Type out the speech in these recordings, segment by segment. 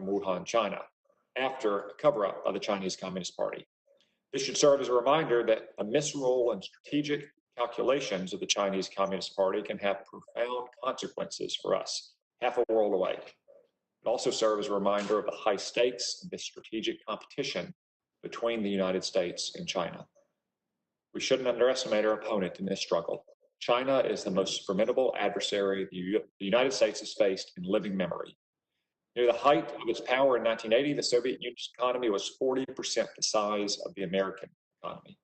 from Wuhan, China, after a cover-up by the Chinese Communist Party. This should serve as a reminder that a misrule and strategic calculations of the Chinese Communist Party can have profound consequences for us, half a world away. It also serves as a reminder of the high stakes of this strategic competition between the United States and China. We shouldn't underestimate our opponent in this struggle. China is the most formidable adversary the United States has faced in living memory. Near the height of its power in 1980, the Soviet Union's economy was 40% the size of the American economy.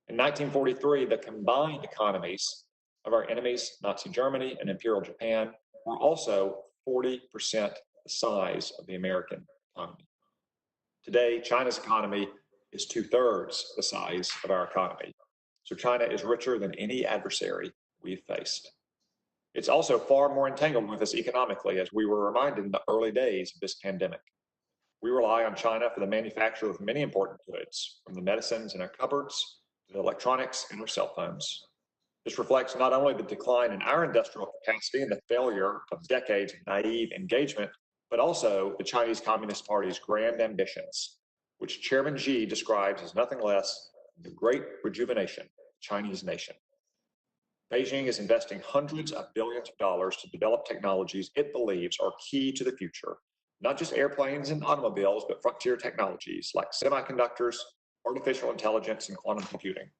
In 1943, the combined economies of our enemies, Nazi Germany and Imperial Japan, were also 40% the size of the American economy. Today, China's economy is 2/3 the size of our economy. So China is richer than any adversary we've faced. It's also far more entangled with us economically, as we were reminded in the early days of this pandemic. We rely on China for the manufacture of many important goods, from the medicines in our cupboards to the electronics in our cell phones. This reflects not only the decline in our industrial capacity and the failure of decades of naive engagement, but also the Chinese Communist Party's grand ambitions, which Chairman Xi describes as nothing less than the great rejuvenation of the Chinese nation. Beijing is investing hundreds of billions of dollars to develop technologies it believes are key to the future, not just airplanes and automobiles, but frontier technologies like semiconductors, artificial intelligence, and quantum computing.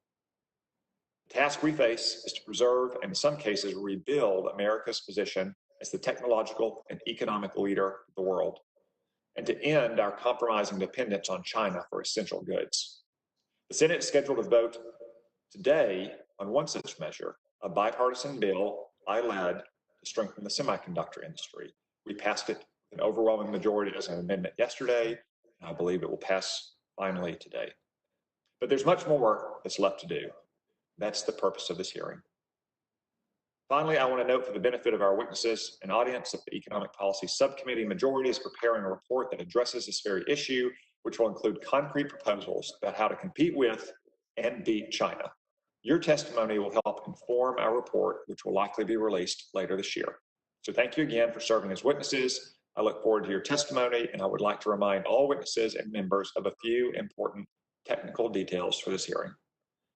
The task we face is to preserve and in some cases rebuild America's position as the technological and economic leader of the world, and to end our compromising dependence on China for essential goods. The Senate is scheduled to vote today on one such measure, a bipartisan bill I led to strengthen the semiconductor industry. We passed it with an overwhelming majority as an amendment yesterday, and I believe it will pass finally today. But there's much more that's left to do. That's the purpose of this hearing. Finally, I want to note for the benefit of our witnesses and audience that the Economic Policy Subcommittee majority is preparing a report that addresses this very issue, which will include concrete proposals about how to compete with and beat China. Your testimony will help inform our report, which will likely be released later this year. So thank you again for serving as witnesses. I look forward to your testimony, and I would like to remind all witnesses and members of a few important technical details for this hearing.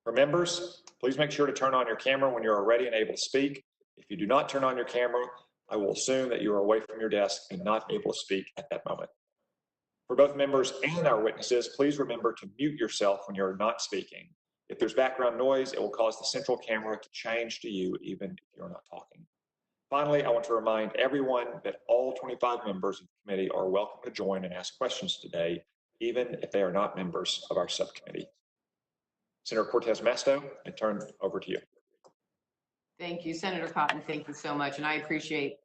For members, please make sure to turn on your camera when you are ready and able to speak. If you do not turn on your camera, I will assume that you are away from your desk and not able to speak at that moment. For both members and our witnesses, please remember to mute yourself when you're not speaking. If there's background noise, it will cause the central camera to change to you even if you're not talking. Finally, I want to remind everyone that all 25 members of the committee are welcome to join and ask questions today, even if they are not members of our subcommittee. Senator Cortez Masto, I turn over to you. Thank you, Senator Cotton. Thank you so much. And I appreciate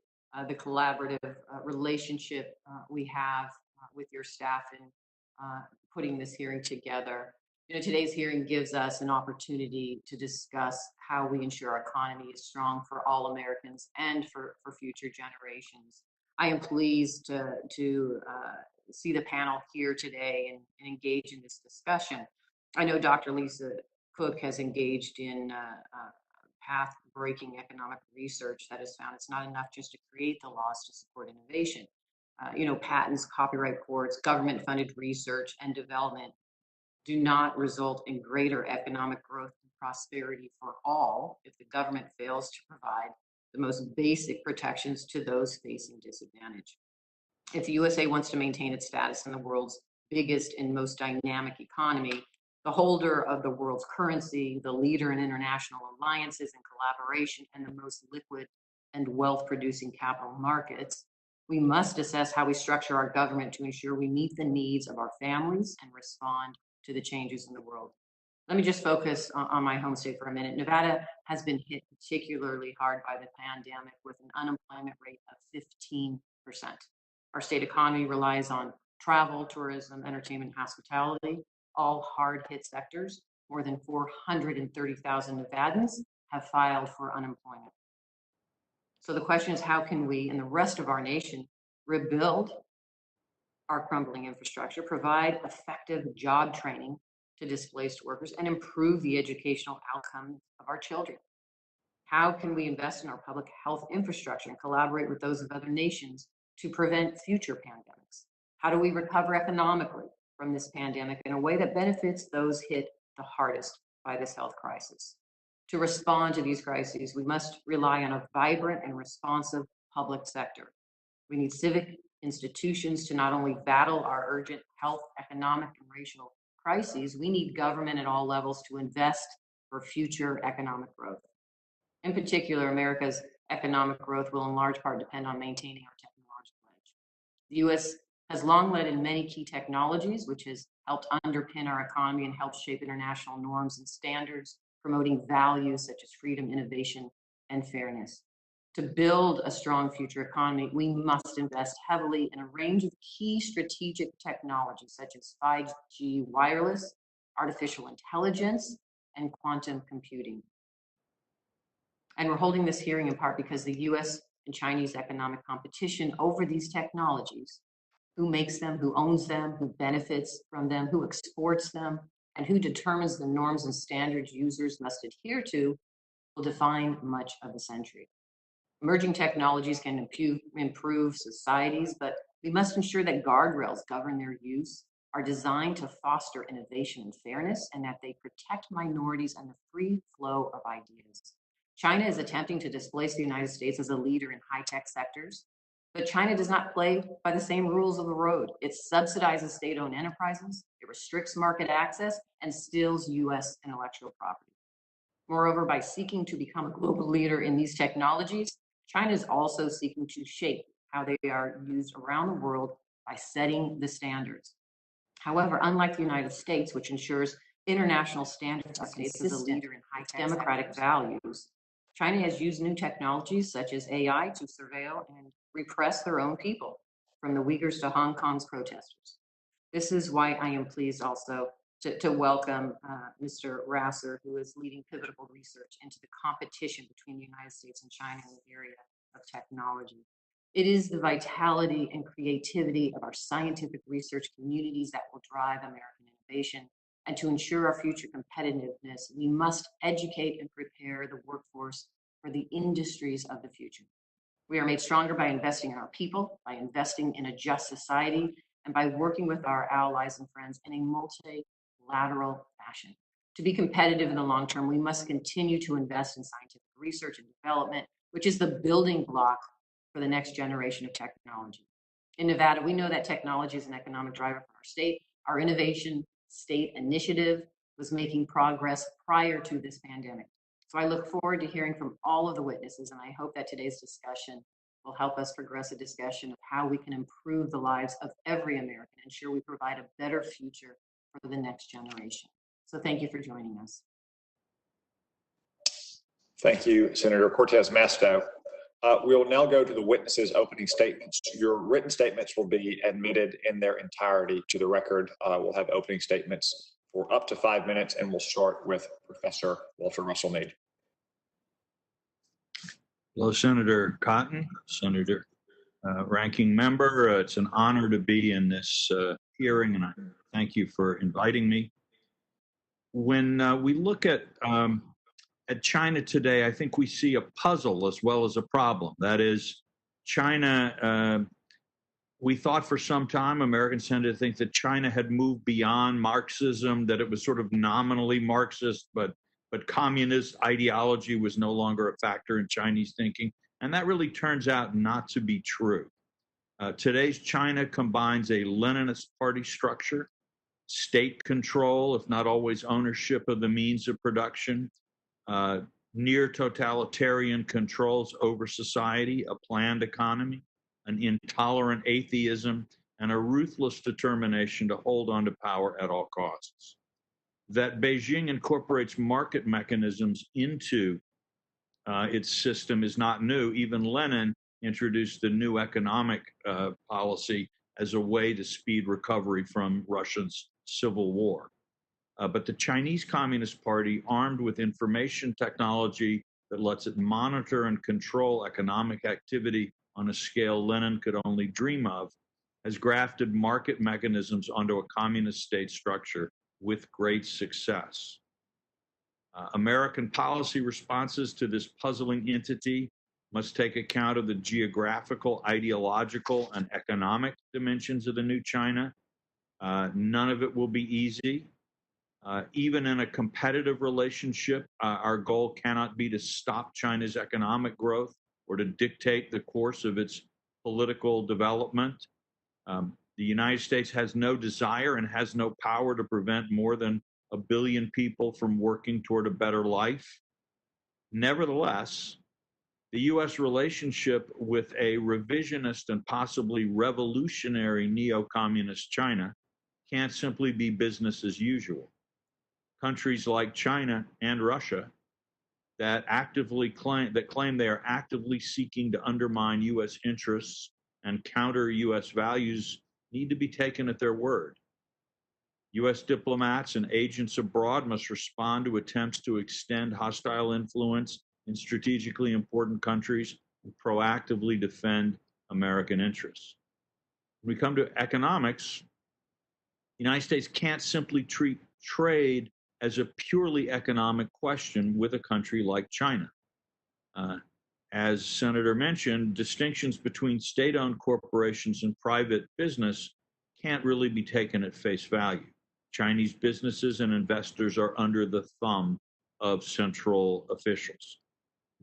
the collaborative relationship we have with your staff in putting this hearing together. You know, today's hearing gives us an opportunity to discuss how we ensure our economy is strong for all Americans and for future generations. I am pleased to see the panel here today and engage in this discussion. I know Dr. Lisa Cook has engaged in path-breaking economic research that has found it's not enough just to create the laws to support innovation. Patents, copyright courts, government-funded research and development do not result in greater economic growth and prosperity for all if the government fails to provide the most basic protections to those facing disadvantage. If the USA wants to maintain its status in the world's biggest and most dynamic economy, the holder of the world's currency, the leader in international alliances and collaboration, and the most liquid and wealth-producing capital markets, we must assess how we structure our government to ensure we meet the needs of our families and respond to the changes in the world. Let me just focus on my home state for a minute. Nevada has been hit particularly hard by the pandemic with an unemployment rate of 15%. Our state economy relies on travel, tourism, entertainment, hospitality, all hard-hit sectors. More than 430,000 Nevadans have filed for unemployment. So the question is, how can we and the rest of our nation rebuild our crumbling infrastructure, provide effective job training to displaced workers, and improve the educational outcomes of our children? How can we invest in our public health infrastructure and collaborate with those of other nations to prevent future pandemics? How do we recover economically from this pandemic in a way that benefits those hit the hardest by this health crisis? To respond to these crises, we must rely on a vibrant and responsive public sector. We need civic institutions to not only battle our urgent health, economic, and racial crises, we need government at all levels to invest for future economic growth. In particular, America's economic growth will in large part depend on maintaining our technological edge. The U.S. has long led in many key technologies, which has helped underpin our economy and helped shape international norms and standards, promoting values such as freedom, innovation, and fairness. To build a strong future economy, we must invest heavily in a range of key strategic technologies such as 5G wireless, artificial intelligence, and quantum computing. And we're holding this hearing in part because the US and Chinese economic competition over these technologies, who makes them, who owns them, who benefits from them, who exports them, and who determines the norms and standards users must adhere to, will define much of the century. Emerging technologies can improve societies, but we must ensure that guardrails govern their use, are designed to foster innovation and fairness, and that they protect minorities and the free flow of ideas. China is attempting to displace the United States as a leader in high-tech sectors, but China does not play by the same rules of the road. It subsidizes state-owned enterprises, it restricts market access, and steals US intellectual property. Moreover, by seeking to become a global leader in these technologies, China is also seeking to shape how they are used around the world by setting the standards. However, unlike the United States, which ensures international standards are consistent as a leader in high-tech democratic values, China has used new technologies such as AI to surveil and repress their own people, from the Uyghurs to Hong Kong's protesters. This is why I am pleased also to welcome Mr. Rasser, who is leading pivotal research into the competition between the United States and China in the area of technology. It is the vitality and creativity of our scientific research communities that will drive American innovation. And to ensure our future competitiveness, we must educate and prepare the workforce for the industries of the future. We are made stronger by investing in our people, by investing in a just society, and by working with our allies and friends in a multilateral fashion. To be competitive in the long term, we must continue to invest in scientific research and development, which is the building block for the next generation of technology. In Nevada, we know that technology is an economic driver for our state. Our Innovation State Initiative was making progress prior to this pandemic. So I look forward to hearing from all of the witnesses, and I hope that today's discussion will help us progress a discussion of how we can improve the lives of every American, ensure we provide a better future for the next generation. So thank you for joining us. Thank you, Senator Cortez Masto. We will now go to the witnesses' opening statements. Your written statements will be admitted in their entirety to the record. We'll have opening statements for up to 5 minutes, and we'll start with Professor Walter Russell Mead. Hello, Senator Cotton, Senator Ranking Member. It's an honor to be in this hearing, and I thank you for inviting me. When we look at China today, I think we see a puzzle as well as a problem. That is, China, we thought for some time, Americans tended to think that China had moved beyond Marxism, that it was sort of nominally Marxist, but communist ideology was no longer a factor in Chinese thinking. And that really turns out not to be true. Today's China combines a Leninist party structure, state control, if not always ownership of the means of production, near totalitarian controls over society, a planned economy, an intolerant atheism, and a ruthless determination to hold on to power at all costs. That Beijing incorporates market mechanisms into its system is not new. Even Lenin introduced the new economic policy as a way to speed recovery from Russia's civil war. But the Chinese Communist Party, armed with information technology that lets it monitor and control economic activity on a scale Lenin could only dream of, has grafted market mechanisms onto a communist state structure with great success. American policy responses to this puzzling entity must take account of the geographical, ideological, and economic dimensions of the new China. None of it will be easy. Even in a competitive relationship, our goal cannot be to stop China's economic growth or to dictate the course of its political development. The United States has no desire and has no power to prevent more than 1 billion people from working toward a better life. Nevertheless, the U.S. relationship with a revisionist and possibly revolutionary neo-communist China can't simply be business as usual. Countries like China and Russia that claim they are actively seeking to undermine U.S. interests and counter U.S. values need to be taken at their word. U.S. diplomats and agents abroad must respond to attempts to extend hostile influence in strategically important countries and proactively defend American interests. When we come to economics, the United States can't simply treat trade as a purely economic question with a country like China. As Senator mentioned, distinctions between state-owned corporations and private business can't really be taken at face value. Chinese businesses and investors are under the thumb of central officials.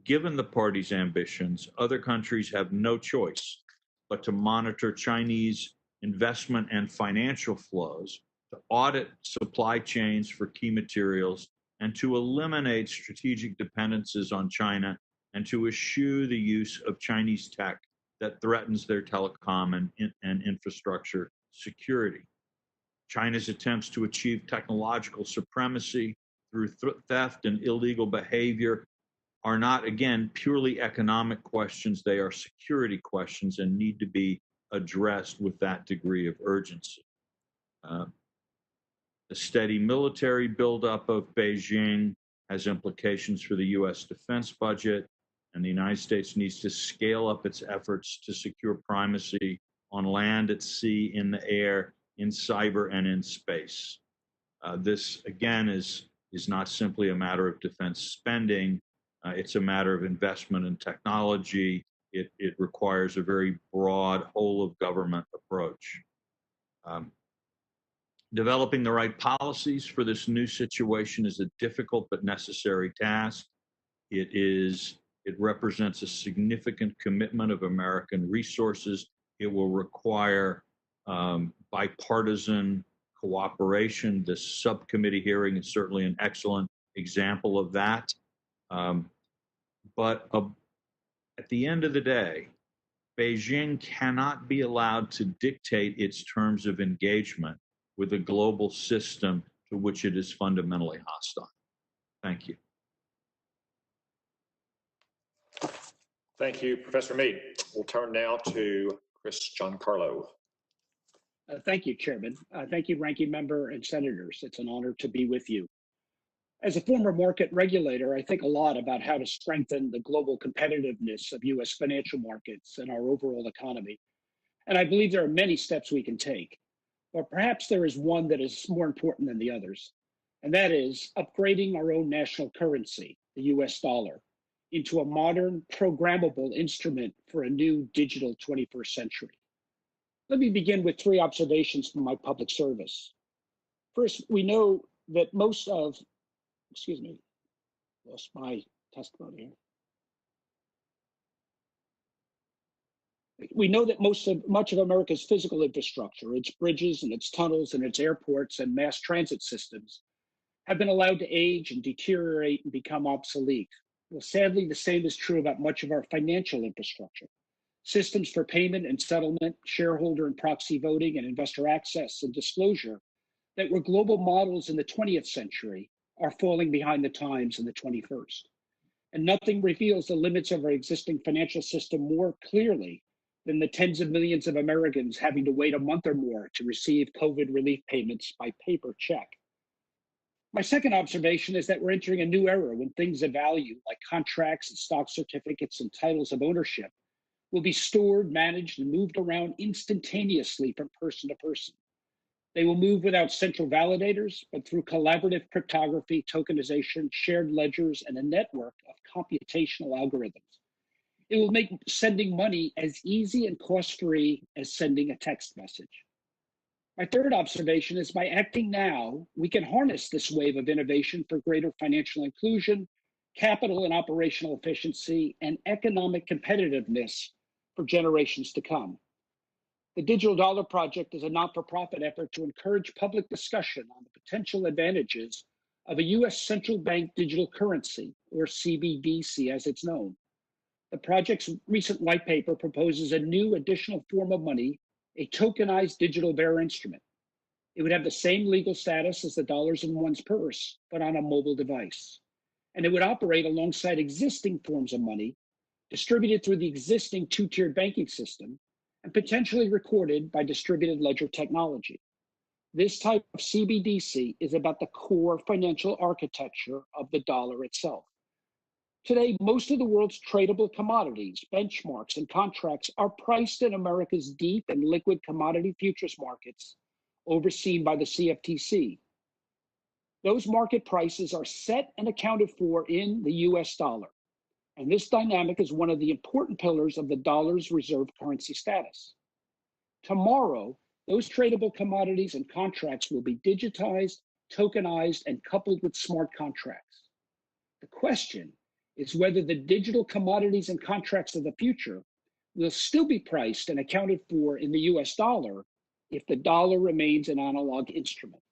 Given the party's ambitions, other countries have no choice but to monitor Chinese investment and financial flows, to audit supply chains for key materials, and to eliminate strategic dependencies on China and to eschew the use of Chinese tech that threatens their telecom and infrastructure security. China's attempts to achieve technological supremacy through theft and illegal behavior are not, again, purely economic questions. They are security questions and need to be addressed with that degree of urgency. The steady military buildup of Beijing has implications for the U.S. defense budget, and the United States needs to scale up its efforts to secure primacy on land, at sea, in the air, in cyber, and in space. This, again, is not simply a matter of defense spending. It's a matter of investment in technology. It requires a very broad whole-of-government approach. Developing the right policies for this new situation is a difficult but necessary task. It represents a significant commitment of American resources. It will require bipartisan cooperation. This subcommittee hearing is certainly an excellent example of that. But at the end of the day, Beijing cannot be allowed to dictate its terms of engagement with a global system to which it is fundamentally hostile. Thank you. Thank you, Professor Mead. We'll turn now to Giancarlo. Thank you, Chairman. Thank you, Ranking Member and Senators. It's an honor to be with you. As a former market regulator, I think a lot about how to strengthen the global competitiveness of U.S. financial markets and our overall economy. And I believe there are many steps we can take. But perhaps there is one that is more important than the others, and that is upgrading our own national currency, the US dollar, into a modern, programmable instrument for a new digital 21st century. Let me begin with 3 observations from my public service. First, we know that most of, lost my testimony here. We know that much of America's physical infrastructure, its bridges and its tunnels and its airports and mass transit systems, have been allowed to age and deteriorate and become obsolete. Well, sadly, the same is true about much of our financial infrastructure. Systems for payment and settlement, shareholder and proxy voting, and investor access and disclosure that were global models in the 20th century are falling behind the times in the 21st. And nothing reveals the limits of our existing financial system more clearly than the tens of millions of Americans having to wait a month or more to receive COVID relief payments by paper check. My second observation is that we're entering a new era when things of value like contracts and stock certificates and titles of ownership will be stored, managed, and moved around instantaneously from person to person. They will move without central validators, but through collaborative cryptography, tokenization, shared ledgers, and a network of computational algorithms. It will make sending money as easy and cost-free as sending a text message. My third observation is by acting now, we can harness this wave of innovation for greater financial inclusion, capital and operational efficiency, and economic competitiveness for generations to come. The Digital Dollar Project is a not-for-profit effort to encourage public discussion on the potential advantages of a U.S. central bank digital currency, or CBDC as it's known. The project's recent white paper proposes a new additional form of money, a tokenized digital bearer instrument. It would have the same legal status as the dollars in one's purse, but on a mobile device. And it would operate alongside existing forms of money, distributed through the existing two-tiered banking system, and potentially recorded by distributed ledger technology. This type of CBDC is about the core financial architecture of the dollar itself. Today, most of the world's tradable commodities, benchmarks, and contracts are priced in America's deep and liquid commodity futures markets, overseen by the CFTC. Those market prices are set and accounted for in the US dollar. And this dynamic is one of the important pillars of the dollar's reserve currency status. Tomorrow, those tradable commodities and contracts will be digitized, tokenized, and coupled with smart contracts. The question is whether the digital commodities and contracts of the future will still be priced and accounted for in the US dollar if the dollar remains an analog instrument.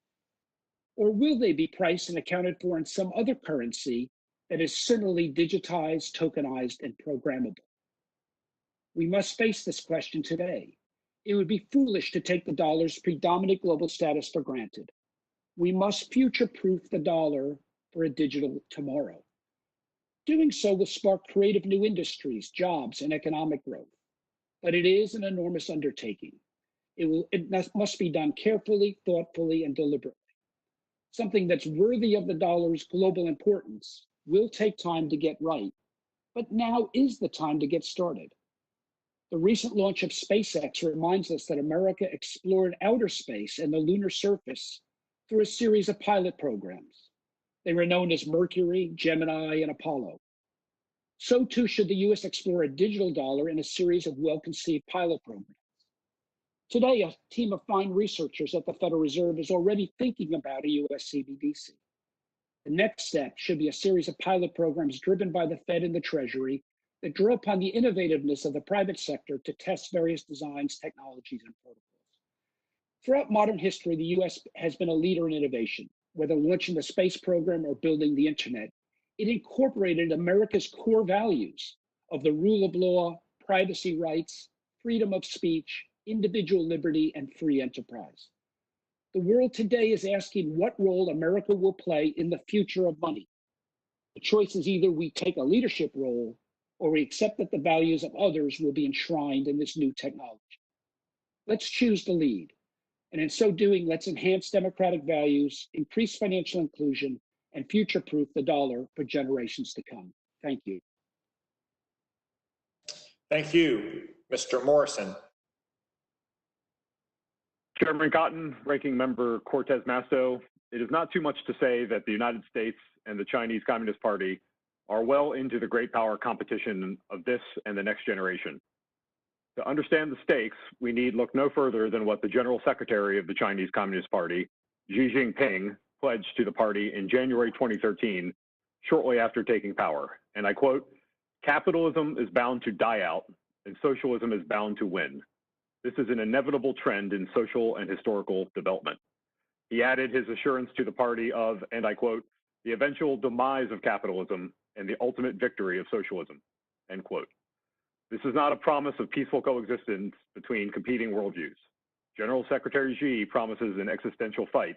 Or will they be priced and accounted for in some other currency that is similarly digitized, tokenized, and programmable? We must face this question today. It would be foolish to take the dollar's predominant global status for granted. We must future-proof the dollar for a digital tomorrow. Doing so will spark creative new industries, jobs, and economic growth. But it is an enormous undertaking. It must be done carefully, thoughtfully, and deliberately. Something that's worthy of the dollar's global importance will take time to get right, but now is the time to get started. The recent launch of SpaceX reminds us that America explored outer space and the lunar surface through a series of pilot programs. They were known as Mercury, Gemini, and Apollo. So too should the US explore a digital dollar in a series of well-conceived pilot programs. Today, a team of fine researchers at the Federal Reserve is already thinking about a US CBDC. The next step should be a series of pilot programs driven by the Fed and the Treasury that draw upon the innovativeness of the private sector to test various designs, technologies, and protocols. Throughout modern history, the US has been a leader in innovation. Whether launching the space program or building the internet, it incorporated America's core values of the rule of law, privacy rights, freedom of speech, individual liberty, and free enterprise. The world today is asking what role America will play in the future of money. The choice is either we take a leadership role or we accept that the values of others will be enshrined in this new technology. Let's choose to lead. And in so doing, let's enhance democratic values, increase financial inclusion, and future-proof the dollar for generations to come. Thank you. Thank you, Mr. Morrison. Chairman Cotton, Ranking Member Cortez Masto, it is not too much to say that the United States and the Chinese Communist Party are well into the great power competition of this and the next generation. To understand the stakes, we need look no further than what the General Secretary of the Chinese Communist Party, Xi Jinping, pledged to the party in January 2013, shortly after taking power. And I quote, "Capitalism is bound to die out and socialism is bound to win. This is an inevitable trend in social and historical development." He added his assurance to the party of, and I quote, "the eventual demise of capitalism and the ultimate victory of socialism," end quote. This is not a promise of peaceful coexistence between competing worldviews. General Secretary Xi promises an existential fight,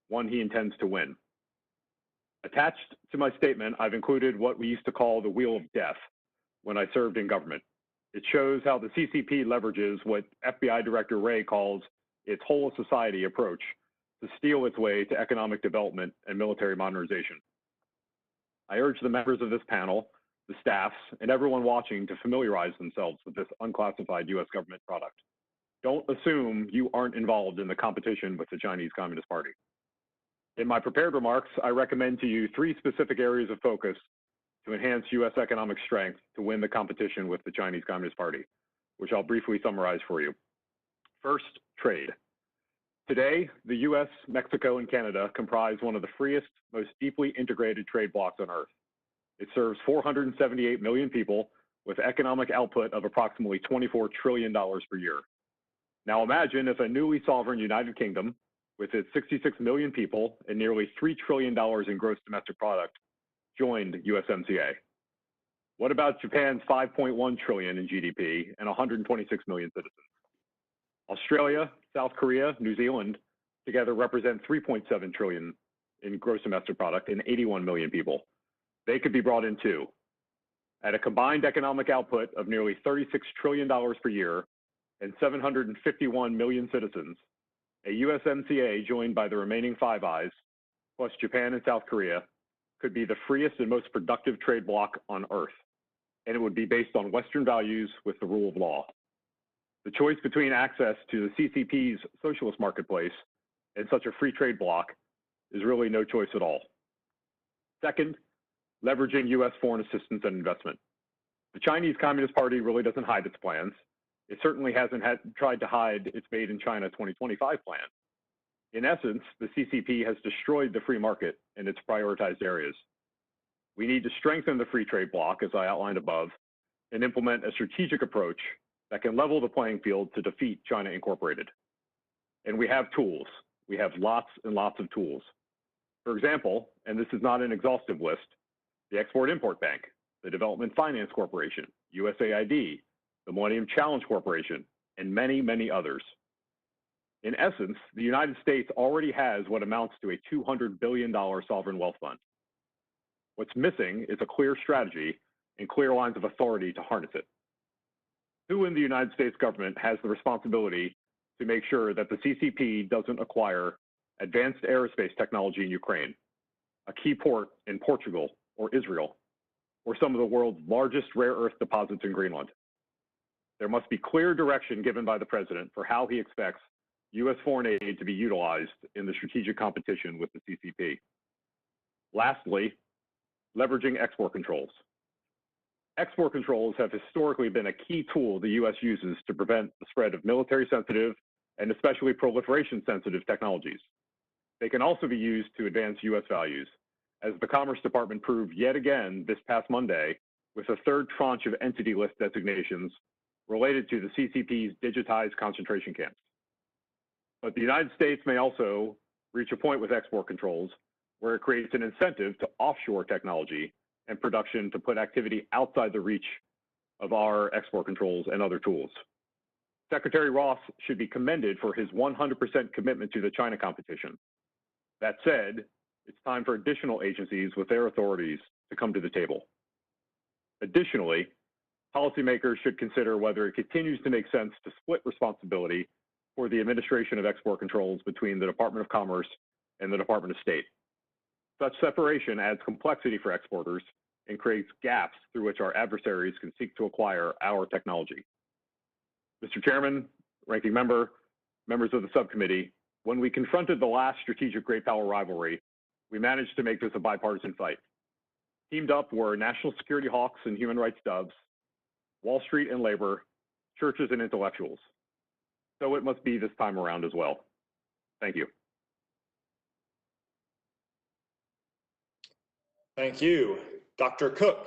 one he intends to win. Attached to my statement, I've included what we used to call the Wheel of Death when I served in government. It shows how the CCP leverages what FBI Director Wray calls its whole of society approach to steal its way to economic development and military modernization. I urge the members of this panel, the staffs, and everyone watching to familiarize themselves with this unclassified US government product. Don't assume you aren't involved in the competition with the Chinese Communist Party. In my prepared remarks, I recommend to you 3 specific areas of focus to enhance U.S. economic strength to win the competition with the Chinese Communist Party, which I'll briefly summarize for you. First, trade. Today, the U.S., Mexico, and Canada comprise one of the freest, most deeply integrated trade blocs on Earth. It serves 478 million people with economic output of approximately $24 trillion per year. Now imagine if a newly sovereign United Kingdom, with its 66 million people and nearly $3 trillion in gross domestic product, joined USMCA. What about Japan's 5.1 trillion in GDP and 126 million citizens? Australia, South Korea, New Zealand together represent 3.7 trillion in gross domestic product and 81 million people. They could be brought in too. At a combined economic output of nearly $36 trillion per year and 751 million citizens, a USMCA joined by the remaining Five Eyes, plus Japan and South Korea, could be the freest and most productive trade bloc on Earth, and it would be based on Western values with the rule of law. The choice between access to the CCP's socialist marketplace and such a free trade bloc is really no choice at all. Second, leveraging U.S. foreign assistance and investment. The Chinese Communist Party really doesn't hide its plans. It certainly hasn't tried to hide its Made in China 2025 plan. In essence, the CCP has destroyed the free market in its prioritized areas. We need to strengthen the free trade bloc, as I outlined above, and implement a strategic approach that can level the playing field to defeat China Incorporated. And we have tools. We have lots and lots of tools. For example, and this is not an exhaustive list, the Export-Import Bank, the Development Finance Corporation, USAID, the Millennium Challenge Corporation, and many, many others. In essence, the United States already has what amounts to a $200 billion sovereign wealth fund. What's missing is a clear strategy and clear lines of authority to harness it. Who in the United States government has the responsibility to make sure that the CCP doesn't acquire advanced aerospace technology in Ukraine, a key port in Portugal or Israel, or some of the world's largest rare earth deposits in Greenland? There must be clear direction given by the president for how he expects U.S. foreign aid to be utilized in the strategic competition with the CCP. Lastly, leveraging export controls. Export controls have historically been a key tool the U.S. uses to prevent the spread of military-sensitive and especially proliferation-sensitive technologies. They can also be used to advance U.S. values, as the Commerce Department proved yet again this past Monday with a third tranche of entity list designations related to the CCP's digitized concentration camps. But the United States may also reach a point with export controls where it creates an incentive to offshore technology and production to put activity outside the reach of our export controls and other tools. Secretary Ross should be commended for his 100% commitment to the China competition. That said, it's time for additional agencies with their authorities to come to the table. Additionally, policymakers should consider whether it continues to make sense to split responsibility for the administration of export controls between the Department of Commerce and the Department of State. Such separation adds complexity for exporters and creates gaps through which our adversaries can seek to acquire our technology. Mr. Chairman, Ranking Member, members of the subcommittee, when we confronted the last strategic great power rivalry, we managed to make this a bipartisan fight. Teamed up were national security hawks and human rights doves, Wall Street and labor, churches and intellectuals. So it must be this time around as well. Thank you. Thank you. Dr. Cook.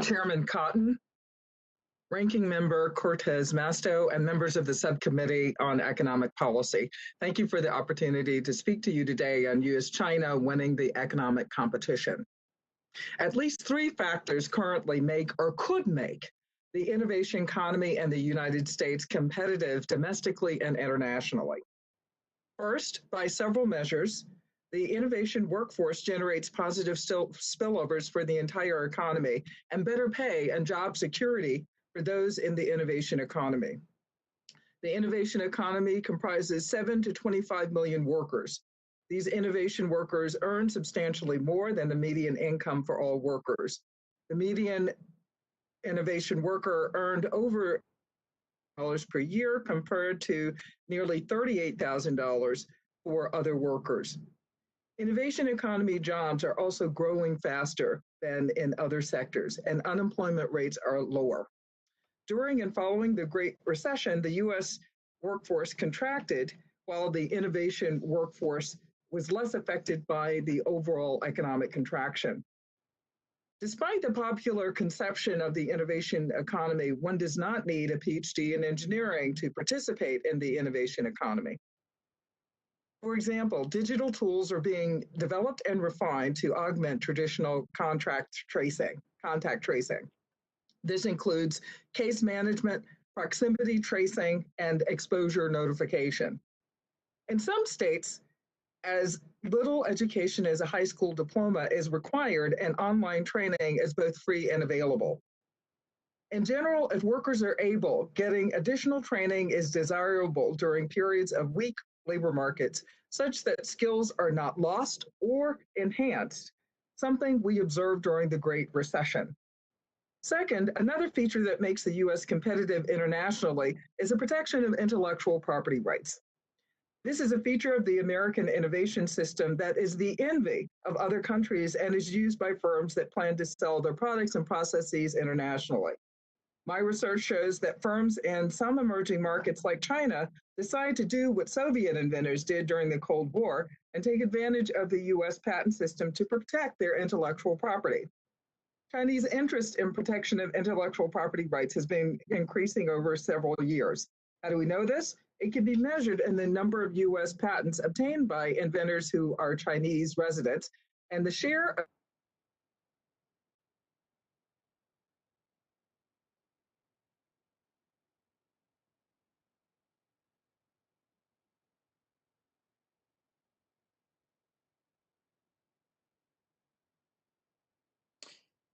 Chairman Cotton, Ranking Member Cortez Masto, and members of the Subcommittee on Economic Policy. Thank you for the opportunity to speak to you today on U.S.-China winning the economic competition. At least three factors currently make or could make the innovation economy in the United States competitive domestically and internationally. First, by several measures, the innovation workforce generates positive spillovers for the entire economy and better pay and job security for those in the innovation economy. The innovation economy comprises 7 to 25 million workers. These innovation workers earn substantially more than the median income for all workers. The median innovation worker earned over per year compared to nearly $38,000 for other workers. Innovation economy jobs are also growing faster than in other sectors, and unemployment rates are lower. During and following the Great Recession, the U.S. workforce contracted, while the innovation workforce was less affected by the overall economic contraction. Despite the popular conception of the innovation economy, one does not need a PhD in engineering to participate in the innovation economy. For example, digital tools are being developed and refined to augment traditional contact tracing. This includes case management, proximity tracing, and exposure notification. In some states, as little education as a high school diploma is required, and online training is both free and available. In general, if workers are able, getting additional training is desirable during periods of weak labor markets, such that skills are not lost or enhanced, something we observed during the Great Recession. Second, another feature that makes the U.S. competitive internationally is the protection of intellectual property rights. This is a feature of the American innovation system that is the envy of other countries and is used by firms that plan to sell their products and processes internationally. My research shows that firms in some emerging markets like China decide to do what Soviet inventors did during the Cold War and take advantage of the U.S. patent system to protect their intellectual property. Chinese interest in protection of intellectual property rights has been increasing over several years. How do we know this? It can be measured in the number of U.S. patents obtained by inventors who are Chinese residents and the share of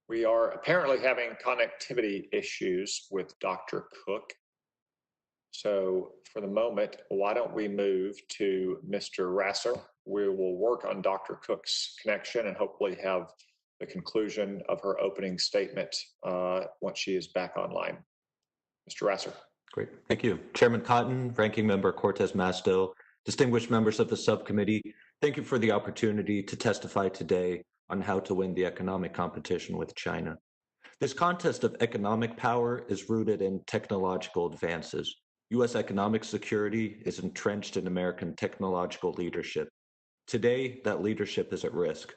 We are apparently having connectivity issues with Dr. Cook. So for the moment, why don't we move to Mr. Rasser? We will work on Dr. Cook's connection and hopefully have the conclusion of her opening statement once she is back online. Mr. Rasser. Great, thank you. Chairman Cotton, Ranking Member Cortez Masto, distinguished members of the subcommittee, thank you for the opportunity to testify today on how to win the economic competition with China. This contest of economic power is rooted in technological advances. U.S. economic security is entrenched in American technological leadership. Today, that leadership is at risk.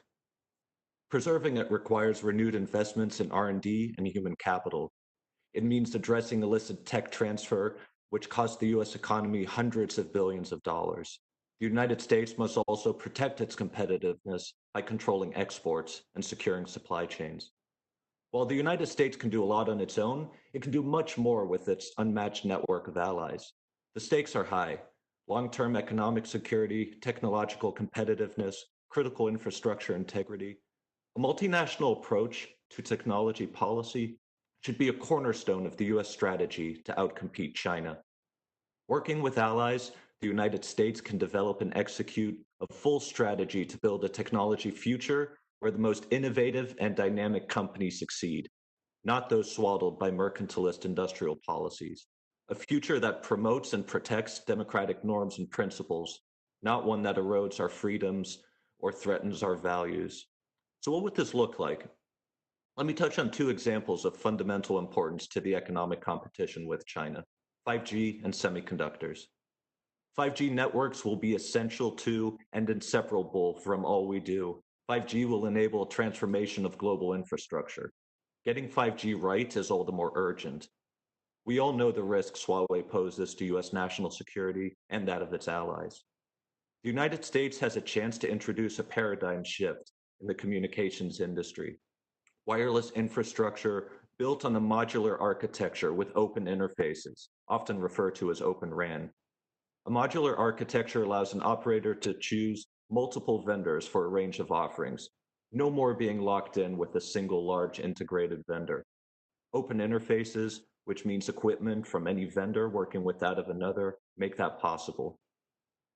Preserving it requires renewed investments in R&D and human capital. It means addressing illicit tech transfer, which costs the U.S. economy hundreds of billions of dollars. The United States must also protect its competitiveness by controlling exports and securing supply chains. While the United States can do a lot on its own, it can do much more with its unmatched network of allies. The stakes are high: long-term economic security, technological competitiveness, critical infrastructure integrity. A multinational approach to technology policy should be a cornerstone of the U.S. strategy to outcompete China. Working with allies, the United States can develop and execute a full strategy to build a technology future where the most innovative and dynamic companies succeed, not those swaddled by mercantilist industrial policies. A future that promotes and protects democratic norms and principles, not one that erodes our freedoms or threatens our values. So what would this look like? Let me touch on two examples of fundamental importance to the economic competition with China: 5G and semiconductors. 5G networks will be essential to and inseparable from all we do. 5G will enable a transformation of global infrastructure. Getting 5G right is all the more urgent. We all know the risks Huawei poses to U.S. national security and that of its allies. The United States has a chance to introduce a paradigm shift in the communications industry. Wireless infrastructure built on a modular architecture with open interfaces, often referred to as Open RAN. A modular architecture allows an operator to choose multiple vendors for a range of offerings, no more being locked in with a single large integrated vendor. Open interfaces, which means equipment from any vendor working with that of another, make that possible.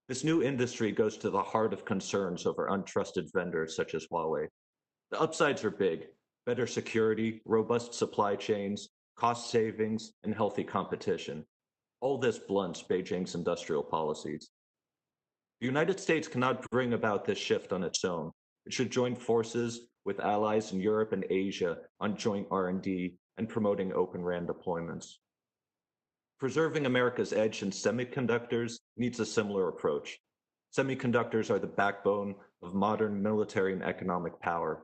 This new industry goes to the heart of concerns over untrusted vendors such as Huawei. The upsides are big: better security, robust supply chains, cost savings, and healthy competition. All this blunts Beijing's industrial policies. The United States cannot bring about this shift on its own. It should join forces with allies in Europe and Asia on joint R&D and promoting Open RAN deployments. Preserving America's edge in semiconductors needs a similar approach. Semiconductors are the backbone of modern military and economic power.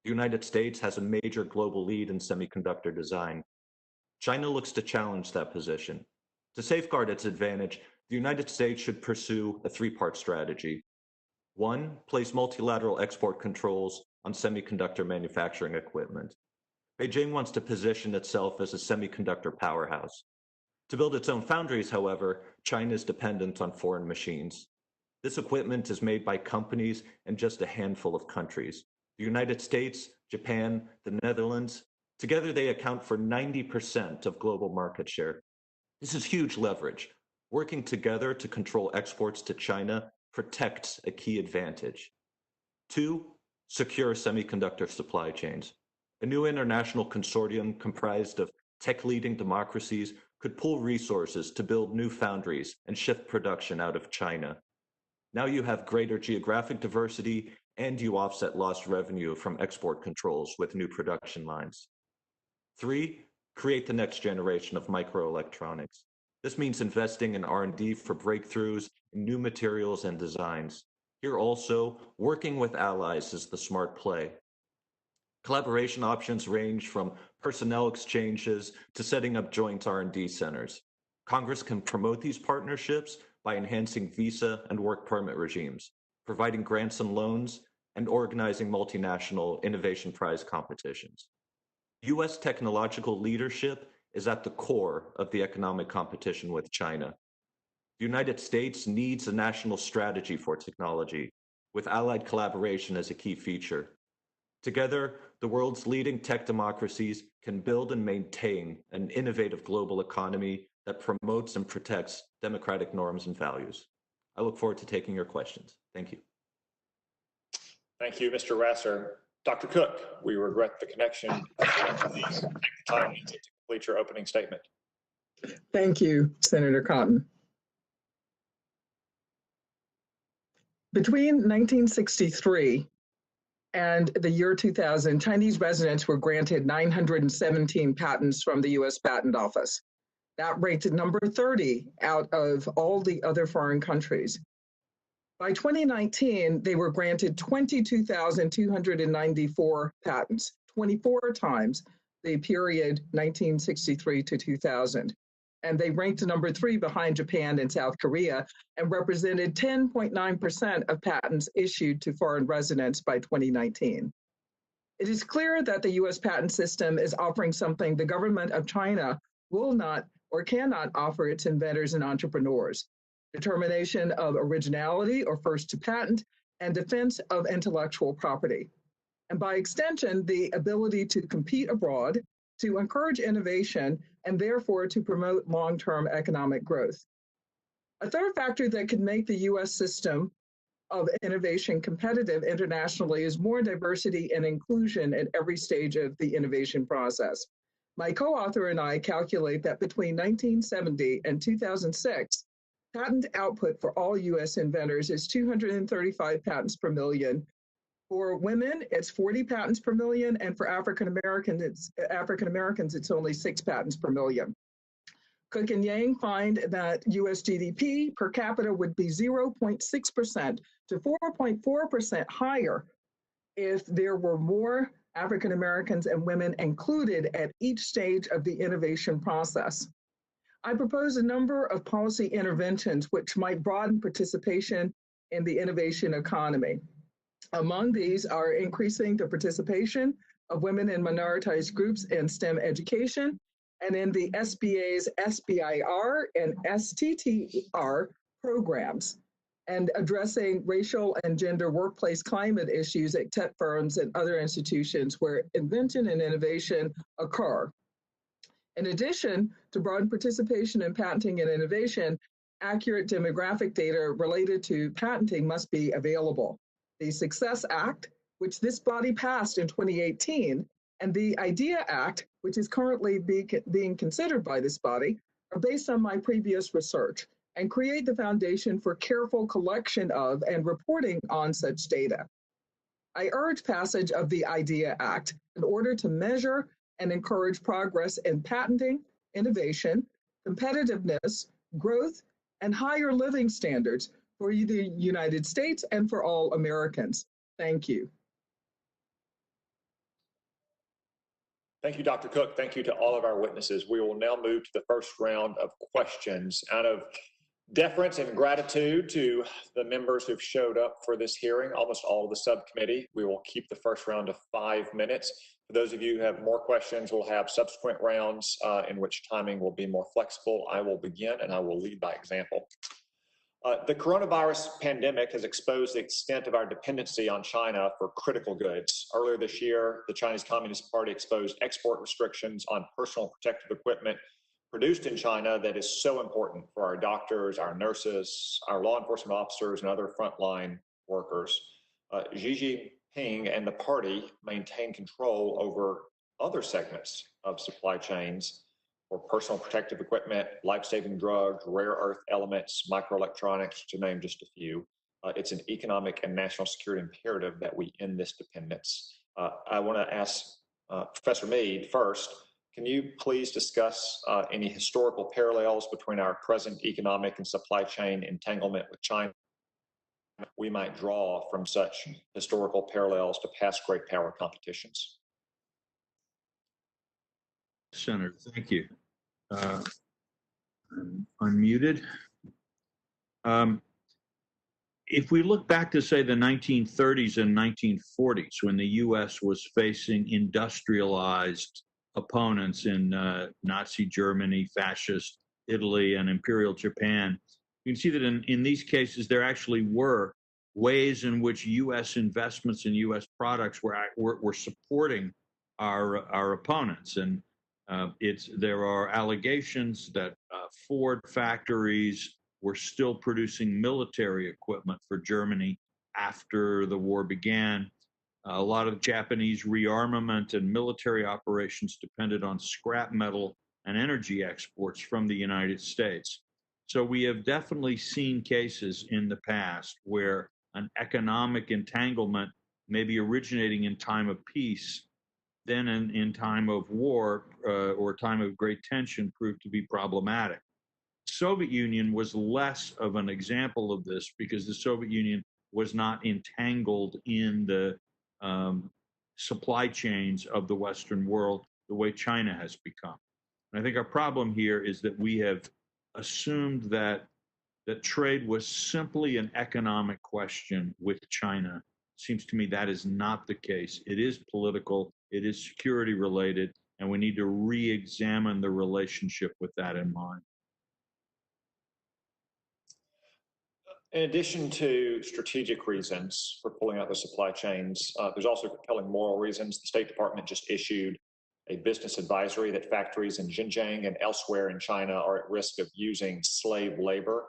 The United States has a major global lead in semiconductor design. China looks to challenge that position. To safeguard its advantage, the United States should pursue a three-part strategy. One, place multilateral export controls on semiconductor manufacturing equipment. Beijing wants to position itself as a semiconductor powerhouse. To build its own foundries, however, China is dependent on foreign machines. This equipment is made by companies in just a handful of countries. The United States, Japan, the Netherlands, together they account for 90% of global market share. This is huge leverage. Working together to control exports to China protects a key advantage. Two, secure semiconductor supply chains. A new international consortium comprised of tech-leading democracies could pool resources to build new foundries and shift production out of China. Now you have greater geographic diversity and you offset lost revenue from export controls with new production lines. Three, create the next generation of microelectronics. This means investing in R&D for breakthroughs in new materials and designs. Here also, working with allies is the smart play. Collaboration options range from personnel exchanges to setting up joint R&D centers. Congress can promote these partnerships by enhancing visa and work permit regimes, providing grants and loans, and organizing multinational innovation prize competitions. U.S. technological leadership is at the core of the economic competition with China. The United States needs a national strategy for technology, with allied collaboration as a key feature. Together, the world's leading tech democracies can build and maintain an innovative global economy that promotes and protects democratic norms and values. I look forward to taking your questions. Thank you. Thank you, Mr. Rasser. Dr. Cook, we regret the connection. Please take the time to complete your opening statement. Thank you, Senator Cotton. Between 1963 and the year 2000, Chinese residents were granted 917 patents from the U.S. Patent Office. That ranked number 30 out of all the other foreign countries. By 2019, they were granted 22,294 patents, 24 times the period 1963 to 2000. And they ranked number 3 behind Japan and South Korea and represented 10.9% of patents issued to foreign residents by 2019. It is clear that the U.S. patent system is offering something the government of China will not or cannot offer its inventors and entrepreneurs: determination of originality or first to patent, and defense of intellectual property. And by extension, the ability to compete abroad, to encourage innovation, and therefore to promote long-term economic growth. A third factor that could make the U.S. system of innovation competitive internationally is more diversity and inclusion at every stage of the innovation process. My co-author and I calculate that between 1970 and 2006, patent output for all U.S. inventors is 235 patents per million. For women, it's 40 patents per million, and for African Americans, it's only 6 patents per million. Cook and Yang find that U.S. GDP per capita would be 0.6% to 4.4% higher if there were more African Americans and women included at each stage of the innovation process. I propose a number of policy interventions which might broaden participation in the innovation economy. Among these are increasing the participation of women and minoritized groups in STEM education and in the SBA's SBIR and STTR programs, and addressing racial and gender workplace climate issues at tech firms and other institutions where invention and innovation occur. In addition to broad participation in patenting and innovation, accurate demographic data related to patenting must be available. The Success Act, which this body passed in 2018, and the IDEA Act, which is currently being considered by this body, are based on my previous research and create the foundation for careful collection of and reporting on such data. I urge passage of the IDEA Act in order to measure and encourage progress in patenting, innovation, competitiveness, growth, and higher living standards for the United States and for all Americans. Thank you. Thank you, Dr. Cook. Thank you to all of our witnesses. We will now move to the first round of questions. Out of deference and gratitude to the members who've showed up for this hearing, almost all of the subcommittee, we will keep the first round to 5 minutes. For those of you who have more questions, we'll have subsequent rounds in which timing will be more flexible. I will begin and I will lead by example. The coronavirus pandemic has exposed the extent of our dependency on China for critical goods. Earlier this year, the Chinese Communist Party exposed export restrictions on personal protective equipment produced in China that is so important for our doctors, our nurses, our law enforcement officers, and other frontline workers. Xi Jinping and the party maintain control over other segments of supply chains for personal protective equipment, life-saving drugs, rare earth elements, microelectronics, to name just a few. It's an economic and national security imperative that we end this dependence. I want to ask Professor Mead first, can you please discuss any historical parallels between our present economic and supply chain entanglement with China we might draw from such historical parallels to past great power competitions? Senator, thank you. I'm unmuted. If we look back to, say, the 1930s and 1940s, when the U.S. was facing industrialized opponents in Nazi Germany, fascist Italy, and Imperial Japan, you can see that in these cases, there actually were ways in which U.S. investments in U.S. products were supporting our opponents. And there are allegations that Ford factories were still producing military equipment for Germany after the war began. A lot of Japanese rearmament and military operations depended on scrap metal and energy exports from the United States. So we have definitely seen cases in the past where an economic entanglement may be originating in time of peace, then in time of war or time of great tension proved to be problematic. The Soviet Union was less of an example of this because the Soviet Union was not entangled in the supply chains of the Western world the way China has become. And I think our problem here is that we have assumed that trade was simply an economic question with China. It seems to me that is not the case. It is political, it is security related, and we need to re-examine the relationship with that in mind. In addition to strategic reasons for pulling out the supply chains, there's also compelling moral reasons. The State Department just issued a business advisory that factories in Xinjiang and elsewhere in China are at risk of using slave labor.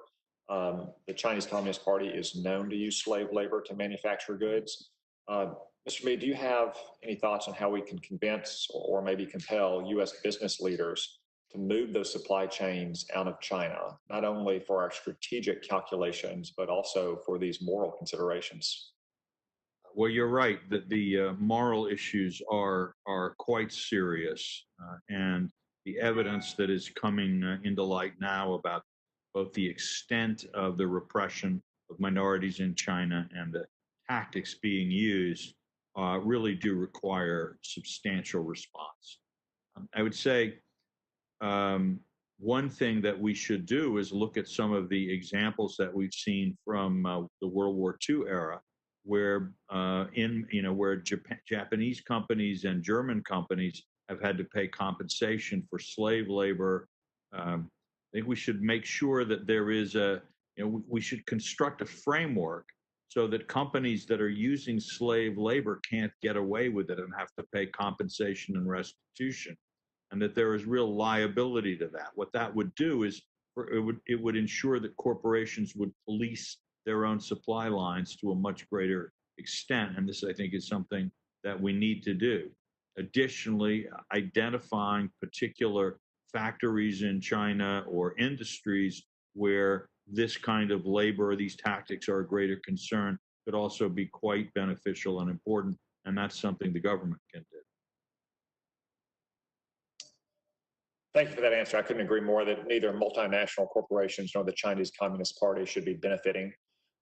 The Chinese Communist Party is known to use slave labor to manufacture goods. Mr. Mead, do you have any thoughts on how we can convince or maybe compel U.S. business leaders to move those supply chains out of China, not only for our strategic calculations, but also for these moral considerations? Well, you're right that the moral issues are quite serious, and the evidence that is coming into light now about both the extent of the repression of minorities in China and the tactics being used really do require substantial response. I would say one thing that we should do is look at some of the examples that we've seen from the World War II era, where where Japanese companies and German companies have had to pay compensation for slave labor. I think we should make sure that there is we should construct a framework so that companies that are using slave labor can't get away with it and have to pay compensation and restitution, and that there is real liability to that. What that would do is it would ensure that corporations would police their own supply lines to a much greater extent, and this, I think, is something that we need to do. Additionally, identifying particular factories in China or industries where this kind of labor or these tactics are a greater concern could also be quite beneficial and important, and that's something the government can do. Thank you for that answer. I couldn't agree more that neither multinational corporations nor the Chinese Communist Party should be benefiting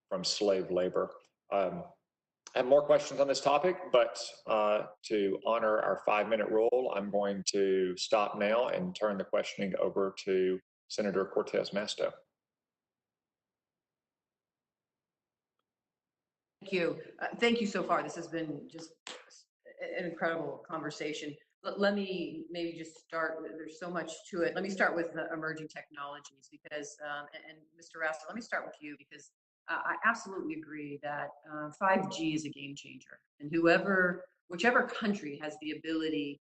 from slave labor. I have more questions on this topic, but to honor our 5-minute rule, I'm going to stop now and turn the questioning over to Senator Cortez Masto. Thank you. Thank you so far. This has been just an incredible conversation. Let me maybe just start, there's so much to it. Let me start with the emerging technologies because, and Mr. Rasser, let me start with you because I absolutely agree that 5G is a game changer. And whichever country has the ability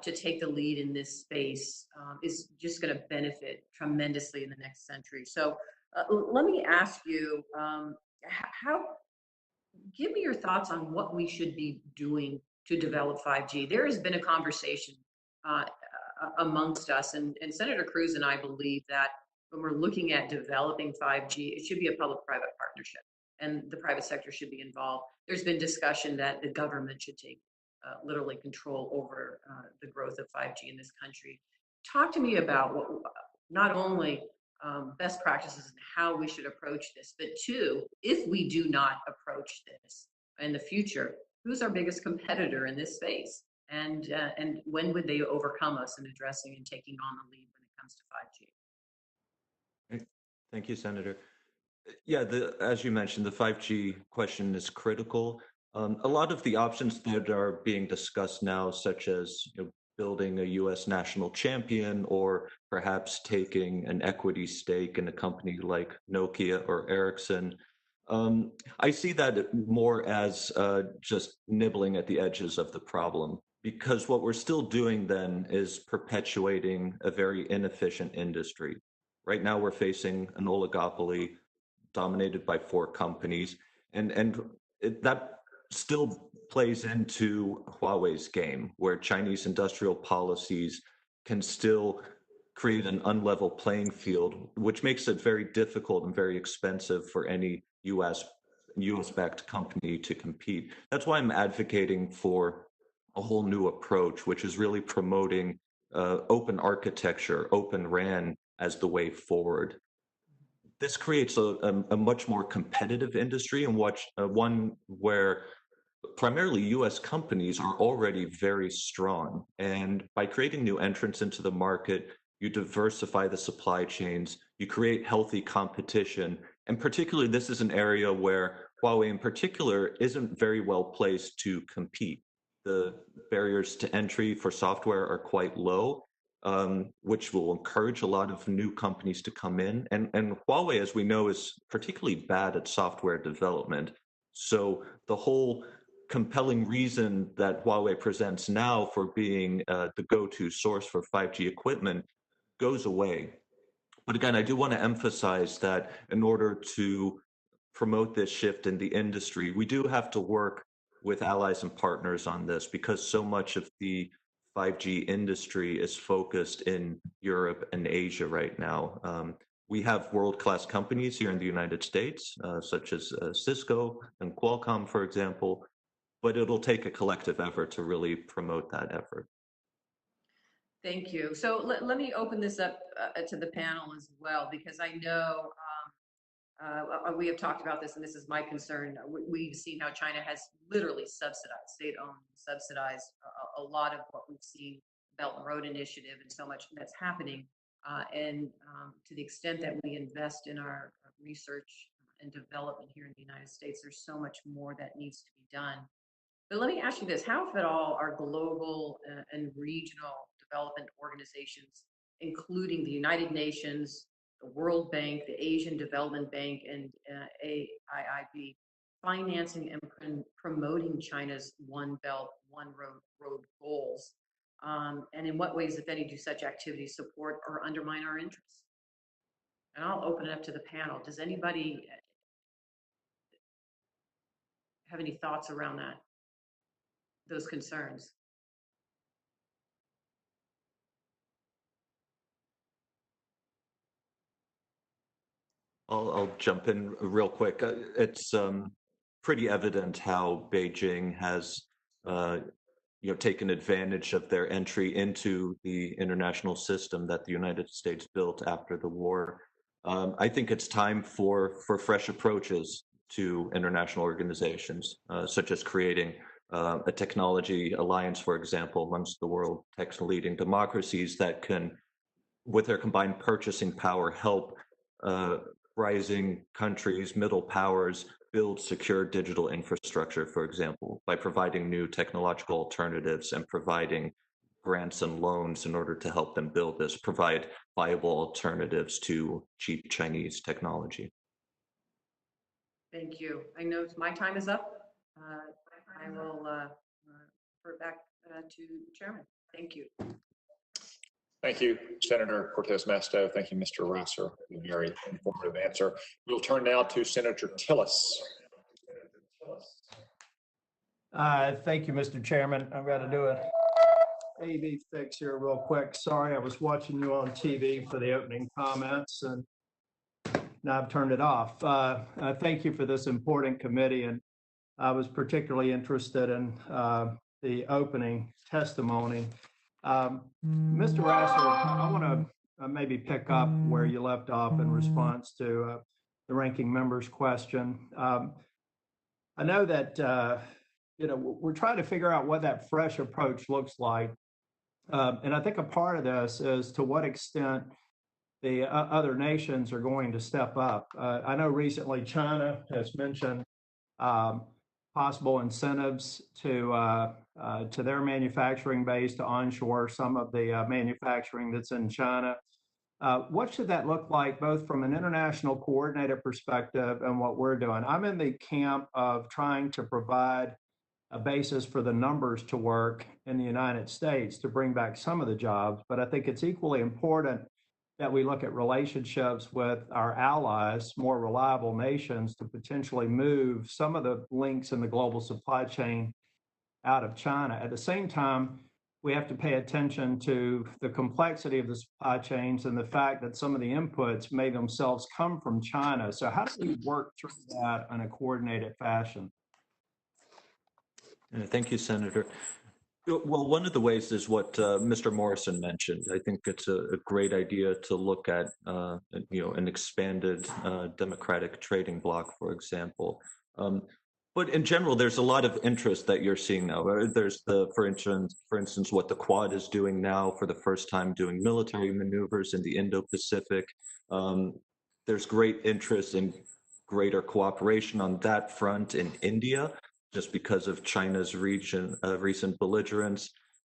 to take the lead in this space is just going to benefit tremendously in the next century. So let me ask you, give me your thoughts on what we should be doing to develop 5G. There has been a conversation amongst us, and Senator Cruz and I believe that when we're looking at developing 5G, it should be a public-private partnership, and the private sector should be involved. There's been discussion that the government should take literally control over the growth of 5G in this country. Talk to me about what, not only best practices and how we should approach this, but two, if we do not approach this in the future, who's our biggest competitor in this space? And when would they overcome us in addressing and taking on the lead when it comes to 5G? Thank you, Senator. Yeah, as you mentioned, the 5G question is critical. A lot of the options that are being discussed now, such as building a U.S. national champion or perhaps taking an equity stake in a company like Nokia or Ericsson, I see that more as just nibbling at the edges of the problem, because what we're still doing then is perpetuating a very inefficient industry. Right now, we're facing an oligopoly dominated by 4 companies, and that still plays into Huawei's game, where Chinese industrial policies can still create an unlevel playing field, which makes it very difficult and very expensive for any US-backed company to compete. That's why I'm advocating for a whole new approach, which is really promoting open architecture, open RAN as the way forward. This creates a much more competitive industry, and one where primarily US companies are already very strong. And by creating new entrants into the market, you diversify the supply chains, you create healthy competition. And particularly, this is an area where Huawei in particular isn't very well placed to compete. The barriers to entry for software are quite low, which will encourage a lot of new companies to come in. And Huawei, as we know, is particularly bad at software development. So the whole compelling reason that Huawei presents now for being the go-to source for 5G equipment goes away. But again, I do want to emphasize that in order to promote this shift in the industry, we do have to work with allies and partners on this, because so much of the 5G industry is focused in Europe and Asia right now. We have world-class companies here in the United States, such as Cisco and Qualcomm, for example, but it'll take a collective effort to really promote that effort. Thank you. So let me open this up to the panel as well, because I know we have talked about this, and this is my concern. We've seen how China has literally subsidized, state-owned, subsidized a lot of what we've seen, Belt and Road Initiative, and so much that's happening. And to the extent that we invest in our research and development here in the United States, there's so much more that needs to be done. But let me ask you this: how, if at all, are global and regional development organizations, including the United Nations, the World Bank, the Asian Development Bank, and AIIB, financing and promoting China's One Belt, One Road goals? And in what ways, if any, do such activities support or undermine our interests? And I'll open it up to the panel. Does anybody have any thoughts around that, those concerns? I'll jump in real quick. It's pretty evident how Beijing has taken advantage of their entry into the international system that the United States built after the war. I think it's time for fresh approaches to international organizations, such as creating a technology alliance, for example, amongst the world tech leading democracies that can, with their combined purchasing power, help rising countries, middle powers, build secure digital infrastructure, for example, by providing new technological alternatives and providing grants and loans in order to help them build this, provide viable alternatives to cheap Chinese technology. Thank you. I know my time is up. I will refer back to the chairman. Thank you. Thank you, Senator Cortez Masto. Thank you, Mr. Rasser. Very informative answer. We'll turn now to Senator Tillis. Thank you, Mr. Chairman. I've got to do a AV fix here real quick. Sorry, I was watching you on TV for the opening comments, and now I've turned it off. Thank you for this important committee, and I was particularly interested in the opening testimony. Mr. Rasser, I want to maybe pick up where you left off in response to the ranking member's question. I know that we're trying to figure out what that fresh approach looks like, and I think a part of this is to what extent the other nations are going to step up. I know recently China has mentioned possible incentives to their manufacturing base to onshore some of the manufacturing that's in China. What should that look like, both from an international coordinated perspective and what we're doing? I'm in the camp of trying to provide a basis for the numbers to work in the United States to bring back some of the jobs, but I think it's equally important that we look at relationships with our allies, more reliable nations, to potentially move some of the links in the global supply chain out of China. At the same time, we have to pay attention to the complexity of the supply chains and the fact that some of the inputs may themselves come from China. So how do we work through that in a coordinated fashion? Thank you, Senator. Well, one of the ways is what Mr. Morrison mentioned. I think it's a great idea to look at, an expanded democratic trading bloc, for example. But in general, there's a lot of interest that you're seeing now. There's for instance, what the Quad is doing now for the first time, doing military maneuvers in the Indo-Pacific. There's great interest in greater cooperation on that front in India, just because of China's recent belligerence,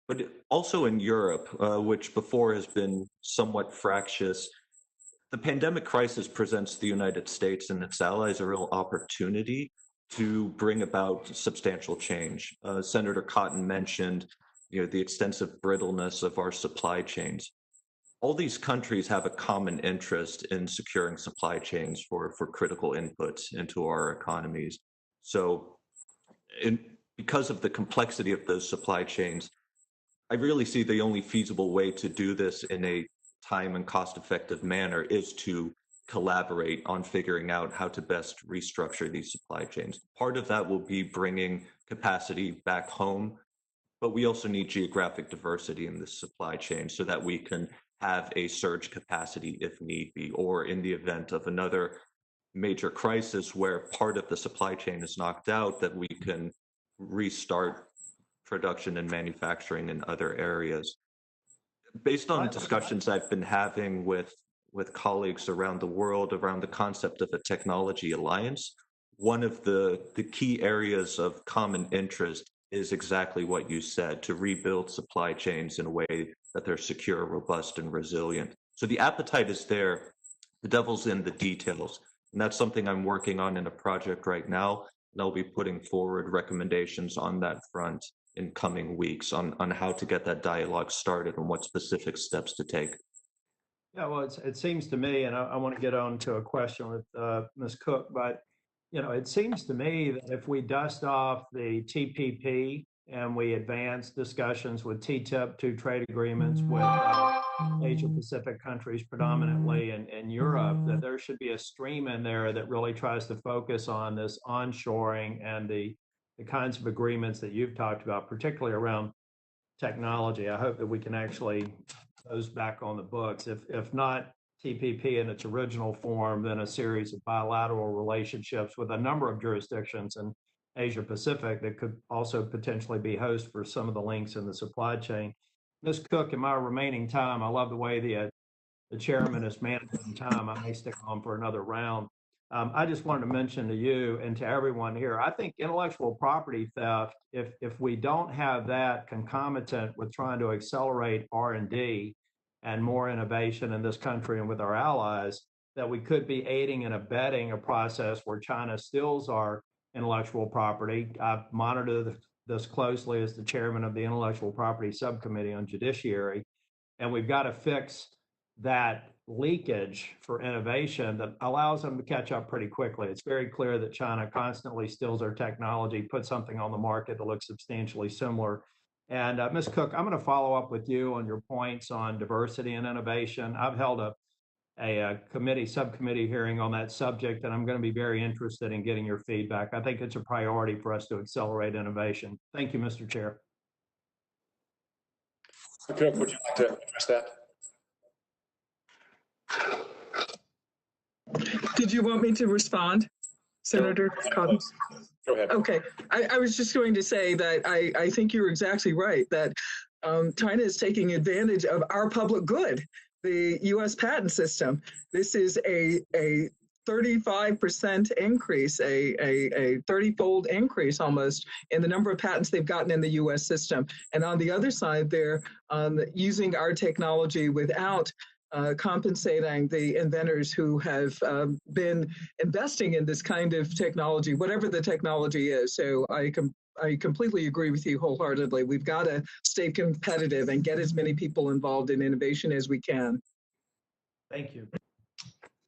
but also in Europe, which before has been somewhat fractious. The pandemic crisis presents the United States and its allies a real opportunity to bring about substantial change. Senator Cotton mentioned, the extensive brittleness of our supply chains. All these countries have a common interest in securing supply chains for critical inputs into our economies. So, because of the complexity of those supply chains, I really see the only feasible way to do this in a time and cost-effective manner is to collaborate on figuring out how to best restructure these supply chains. Part of that will be bringing capacity back home, but we also need geographic diversity in this supply chain so that we can have a surge capacity if need be, or in the event of another major crisis where part of the supply chain is knocked out, that we can restart production and manufacturing in other areas. Based on discussions I've been having with colleagues around the world around the concept of a technology alliance, one of the key areas of common interest is exactly what you said, to rebuild supply chains in a way that they're secure, robust, and resilient. So the appetite is there. The devil's in the details. And that's something I'm working on in a project right now. And I'll be putting forward recommendations on that front in coming weeks on how to get that dialogue started and what specific steps to take. Yeah, well, it seems to me, and I want to get on to a question with Ms. Cook, but it seems to me that if we dust off the TPP and we advance discussions with TTIP, two trade agreements with Asia Pacific countries predominantly and Europe, that there should be a stream in there that really tries to focus on this onshoring and the kinds of agreements that you've talked about, particularly around technology. I hope that we can actually those back on the books. If not TPP in its original form, then a series of bilateral relationships with a number of jurisdictions in Asia Pacific that could also potentially be host for some of the links in the supply chain. Ms. Cook, in my remaining time, I love the way the chairman is managing time. I may stick on for another round. I just wanted to mention to you and to everyone here, I think intellectual property theft, if we don't have that concomitant with trying to accelerate R&D and more innovation in this country and with our allies, that we could be aiding and abetting a process where China steals our intellectual property. I've monitored this closely as the chairman of the Intellectual Property Subcommittee on Judiciary, and we've got to fix that leakage for innovation that allows them to catch up pretty quickly. It's very clear that China constantly steals our technology, puts something on the market that looks substantially similar. And Ms. Cook, I'm going to follow up with you on your points on diversity and innovation. I've held a subcommittee hearing on that subject, and I'm going to be very interested in getting your feedback. I think it's a priority for us to accelerate innovation. Thank you, Mr. Chair. Cook, would you like to address that? Did you want me to respond, Senator Cobbs? Go ahead. Okay, I was just going to say that I think you're exactly right, that China is taking advantage of our public good, the U.S. patent system. This is a 35% increase, a 30-fold increase almost in the number of patents they've gotten in the U.S. system. And on the other side, they're using our technology without compensating the inventors who have been investing in this kind of technology, whatever the technology is. So I completely agree with you wholeheartedly. We've got to stay competitive and get as many people involved in innovation as we can. Thank you.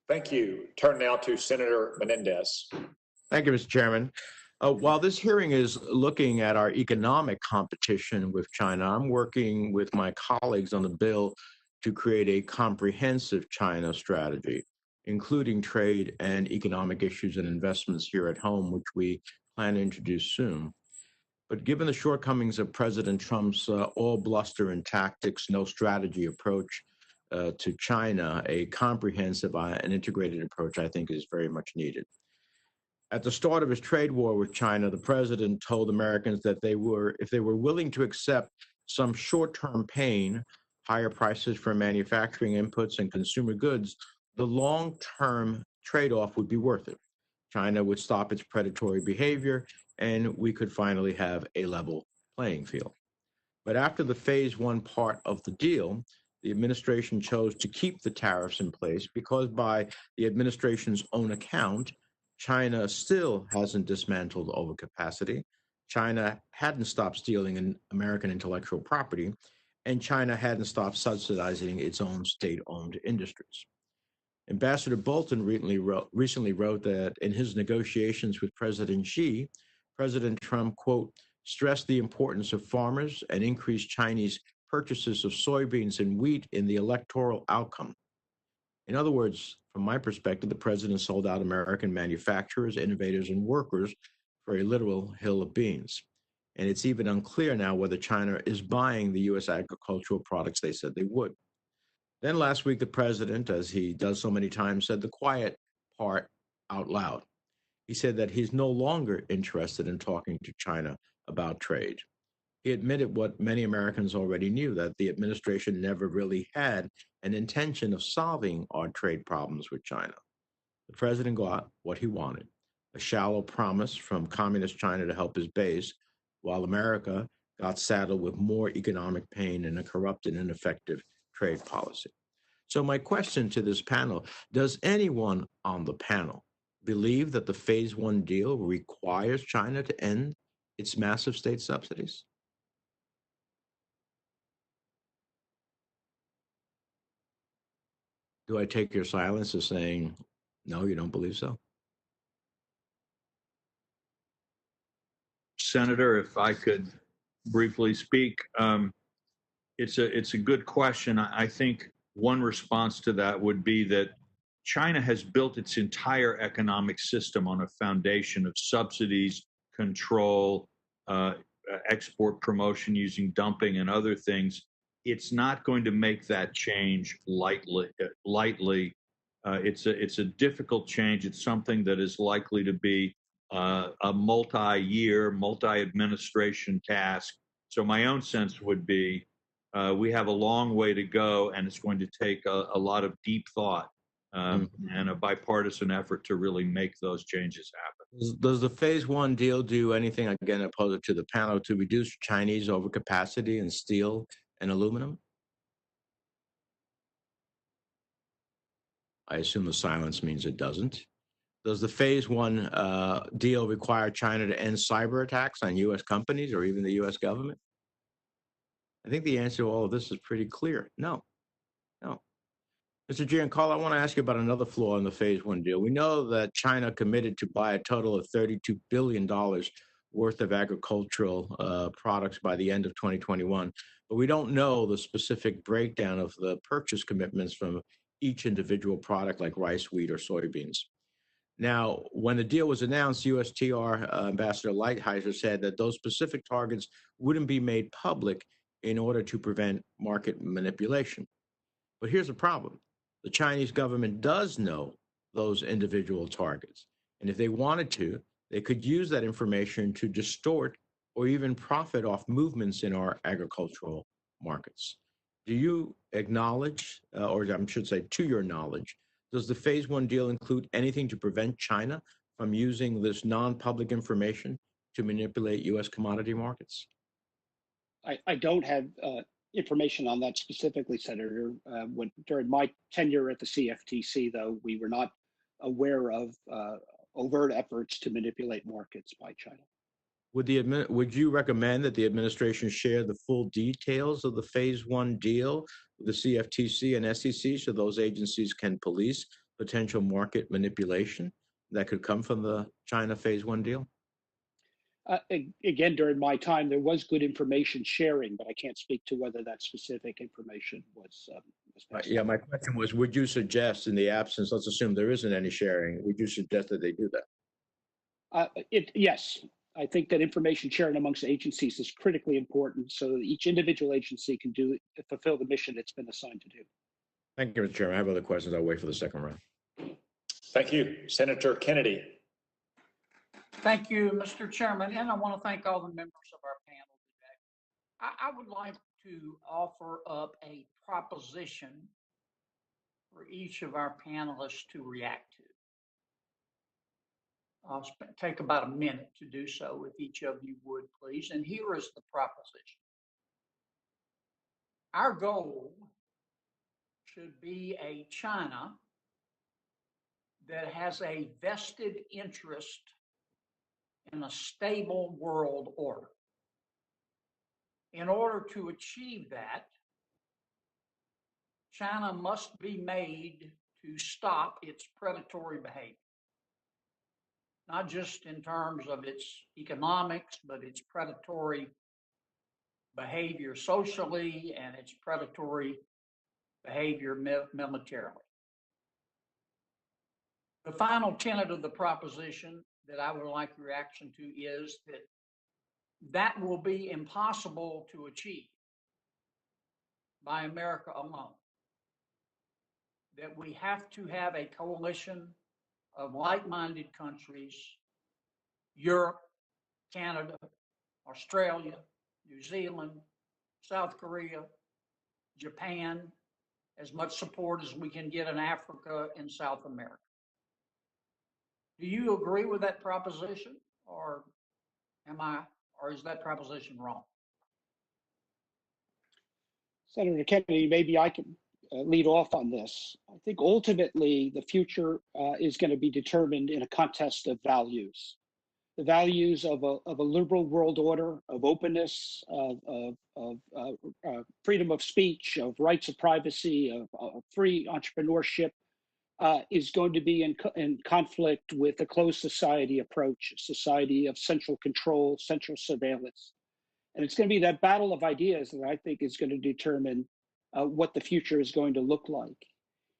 Thank you. Turn now to Senator Menendez. Thank you, Mr. Chairman. While this hearing is looking at our economic competition with China, I'm working with my colleagues on the bill to create a comprehensive China strategy, including trade and economic issues and investments here at home, which we plan to introduce soon. But given the shortcomings of President Trump's all bluster and tactics, no strategy approach to China, a comprehensive and integrated approach, I think, is very much needed. At the start of his trade war with China, the president told Americans that if they were willing to accept some short-term pain, higher prices for manufacturing inputs and consumer goods, the long-term trade-off would be worth it. China would stop its predatory behavior, and we could finally have a level playing field. But after the phase one part of the deal, the administration chose to keep the tariffs in place because by the administration's own account, China still hasn't dismantled overcapacity. China hadn't stopped stealing American intellectual property, and China hadn't stopped subsidizing its own state-owned industries. Ambassador Bolton recently wrote that in his negotiations with President Xi, President Trump, quote, stressed the importance of farmers and increased Chinese purchases of soybeans and wheat in the electoral outcome. In other words, from my perspective, the president sold out American manufacturers, innovators, and workers for a literal hill of beans. And it's even unclear now whether China is buying the U.S. agricultural products they said they would. Then last week, the president, as he does so many times, said the quiet part out loud. He said that he's no longer interested in talking to China about trade. He admitted what many Americans already knew, that the administration never really had an intention of solving our trade problems with China. The president got what he wanted, a shallow promise from communist China to help his base, while America got saddled with more economic pain and a corrupt and ineffective trade policy. So my question to this panel, does anyone on the panel believe that the phase one deal requires China to end its massive state subsidies? Do I take your silence as saying, no, you don't believe so? Senator, if I could briefly speak. It's a good question. I think one response to that would be that China has built its entire economic system on a foundation of subsidies, control, export promotion using dumping and other things. It's not going to make that change lightly. It's a difficult change. It's something that is likely to be a multi-year, multi-administration task. So my own sense would be we have a long way to go, and it's going to take a lot of deep thought and a bipartisan effort to really make those changes happen. Does the phase one deal do anything, again, opposed to the panel, to reduce Chinese overcapacity in steel and aluminum? I assume the silence means it doesn't. Does the phase one deal require China to end cyber attacks on U.S. companies or even the U.S. government? I think the answer to all of this is pretty clear. No. Mr. Giancarlo, I want to ask you about another flaw in the phase one deal. We know that China committed to buy a total of $32 billion worth of agricultural products by the end of 2021, but we don't know the specific breakdown of the purchase commitments from each individual product like rice, wheat, or soybeans. Now, when the deal was announced, USTR Ambassador Lighthizer said that those specific targets wouldn't be made public in order to prevent market manipulation. But here's the problem. The Chinese government does know those individual targets. And if they wanted to, they could use that information to distort or even profit off movements in our agricultural markets. Do you acknowledge, or I should say to your knowledge, does the phase one deal include anything to prevent China from using this non-public information to manipulate U.S. commodity markets? I don't have information on that specifically, Senator. During my tenure at the CFTC, though, we were not aware of overt efforts to manipulate markets by China. Would you recommend that the administration share the full details of the phase one deal with the CFTC and SEC so those agencies can police potential market manipulation that could come from the China phase one deal? Again, during my time, there was good information sharing, but I can't speak to whether that specific information was yeah, my question was, would you suggest, in the absence, let's assume there isn't any sharing, would you suggest that they do that? Yes, I think that information sharing amongst agencies is critically important so that each individual agency can fulfill the mission it's been assigned to do. Thank you, Mr. Chairman. I have other questions. I'll wait for the second round. Thank you. Senator Kennedy. Thank you, Mr. Chairman, and I want to thank all the members of our panel today. I would like to offer up a proposition for each of our panelists to react to. I'll take about a minute to do so, if each of you would, please. And here is the proposition. Our goal should be a China that has a vested interest in a stable world order. In order to achieve that, China must be made to stop its predatory behavior, not just in terms of its economics, but its predatory behavior socially and its predatory behavior militarily. The final tenet of the proposition that I would like reaction to is that will be impossible to achieve by America alone. That we have to have a coalition of like-minded countries, Europe, Canada, Australia, New Zealand, South Korea, Japan, as much support as we can get in Africa and South America. Do you agree with that proposition, or is that proposition wrong? Senator Kennedy, maybe I can lead off on this. I think ultimately the future is going to be determined in a contest of values. The values of a liberal world order, of openness, of freedom of speech, of rights of privacy, of free entrepreneurship, is going to be in conflict with a closed society approach, a society of central control, central surveillance. And it's going to be that battle of ideas that I think is going to determine what the future is going to look like.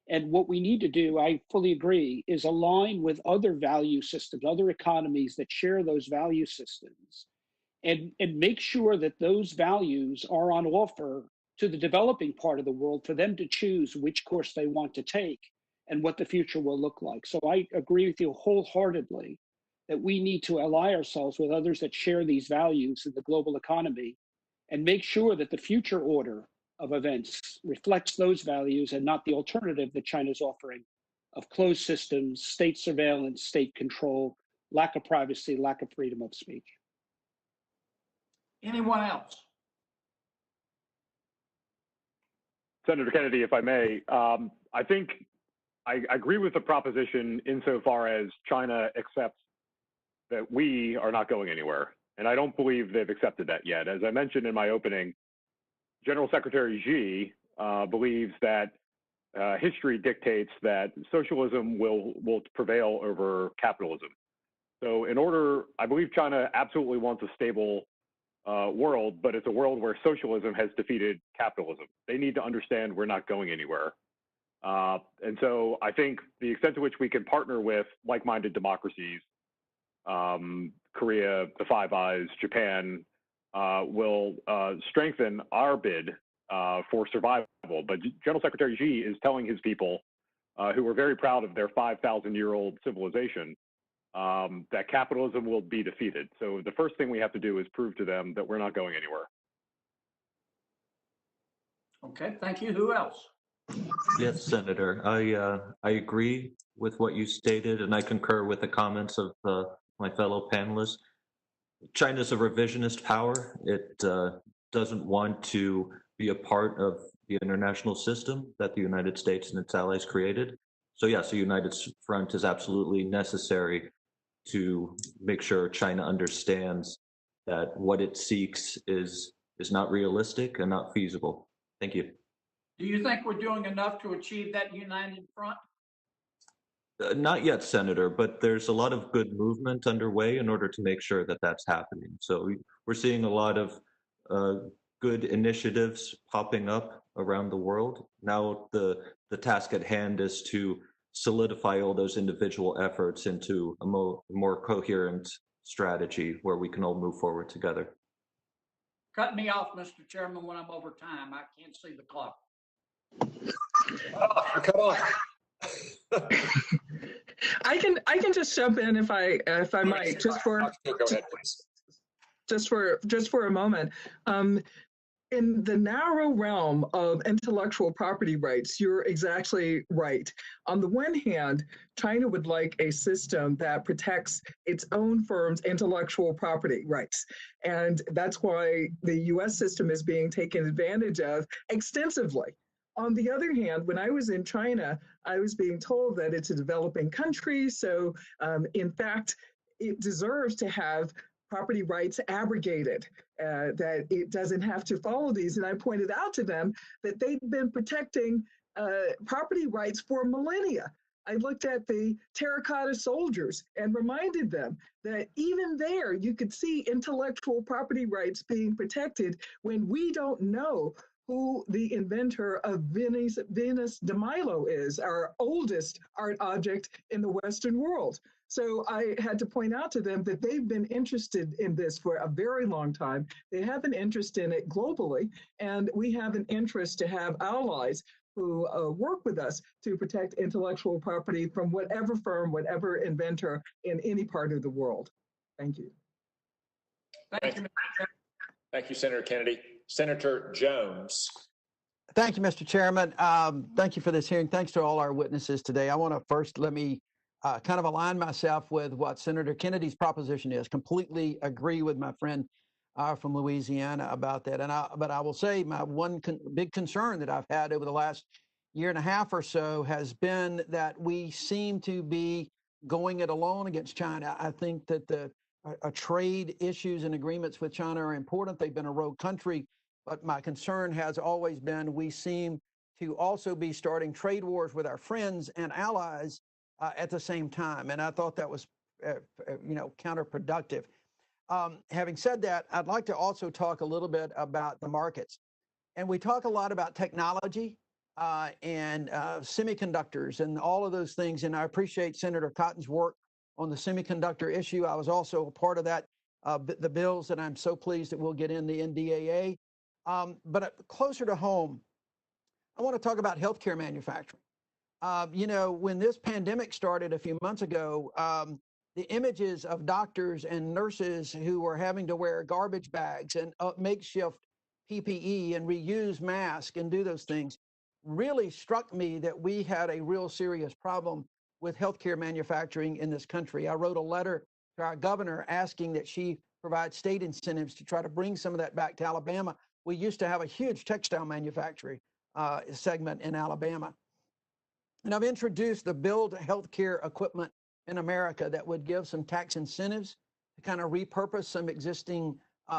And what we need to do, I fully agree, is align with other value systems, other economies that share those value systems, and make sure that those values are on offer to the developing part of the world for them to choose which course they want to take and what the future will look like. So I agree with you wholeheartedly that we need to ally ourselves with others that share these values in the global economy and make sure that the future order of events reflects those values and not the alternative that China's offering of closed systems, state surveillance, state control, lack of privacy, lack of freedom of speech. Anyone else? Senator Kennedy, if I may, I think I agree with the proposition insofar as China accepts that we are not going anywhere. And I don't believe they've accepted that yet. As I mentioned in my opening, General Secretary Xi believes that history dictates that socialism will prevail over capitalism. So I believe China absolutely wants a stable world, but it's a world where socialism has defeated capitalism. They need to understand we're not going anywhere. And so I think the extent to which we can partner with like-minded democracies, Korea, the Five Eyes, Japan, will strengthen our bid for survival. But General Secretary Xi is telling his people, who are very proud of their 5,000-year-old civilization, that capitalism will be defeated. So the first thing we have to do is prove to them that we're not going anywhere. Okay, thank you. Who else? Yes, Senator. I agree with what you stated, and I concur with the comments of my fellow panelists. China's a revisionist power. It doesn't want to be a part of the international system that the United States and its allies created. So yes, a united front is absolutely necessary to make sure China understands that what it seeks is not realistic and not feasible. Thank you. Do you think we're doing enough to achieve that united front? Not yet, Senator, but there's a lot of good movement underway in order to make sure that that's happening. So we're seeing a lot of good initiatives popping up around the world. Now the task at hand is to solidify all those individual efforts into a more coherent strategy where we can all move forward together. Cut me off, Mr. Chairman, when I'm over time. I can't see the clock. Cut off. I can just jump in if I might, just for go ahead, please. just for a moment. In the narrow realm of intellectual property rights, you're exactly right. On the one hand, China would like a system that protects its own firm's intellectual property rights. And that's why the US system is being taken advantage of extensively. On the other hand, when I was in China, I was being told that it's a developing country. So in fact, it deserves to have property rights abrogated, that it doesn't have to follow these. And I pointed out to them that they've been protecting property rights for millennia. I looked at the terracotta soldiers and reminded them that even there you could see intellectual property rights being protected when we don't know who the inventor of Venus de Milo is, our oldest art object in the Western world. So I had to point out to them that they've been interested in this for a very long time. They have an interest in it globally, and we have an interest to have allies who work with us to protect intellectual property from whatever firm, whatever inventor in any part of the world. Thank you. Thank you. Thank you, Senator Kennedy. Senator Jones. Thank you, Mr. Chairman. Thank you for this hearing. Thanks to all our witnesses today. I want to first let me kind of align myself with what Senator Kennedy's proposition is. Completely agree with my friend from Louisiana about that. But I will say my one big concern that I've had over the last year and a half or so has been that we seem to be going it alone against China. I think that trade issues and agreements with China are important. They've been a rogue country. But my concern has always been we seem to also be starting trade wars with our friends and allies at the same time. And I thought that was, counterproductive. Having said that, I'd like to also talk a little bit about the markets. And we talk a lot about technology and semiconductors and all of those things. And I appreciate Senator Cotton's work on the semiconductor issue. I was also a part of that, the bills that I'm so pleased that we'll get in the NDAA. But closer to home, I want to talk about healthcare manufacturing. You know, when this pandemic started a few months ago, the images of doctors and nurses who were having to wear garbage bags and makeshift PPE and reuse masks and do those things really struck me that we had a real serious problem with healthcare manufacturing in this country. I wrote a letter to our governor asking that she provide state incentives to try to bring some of that back to Alabama. We used to have a huge textile manufacturing segment in Alabama. And I've introduced the Build Healthcare Equipment in America that would give some tax incentives to kind of repurpose some existing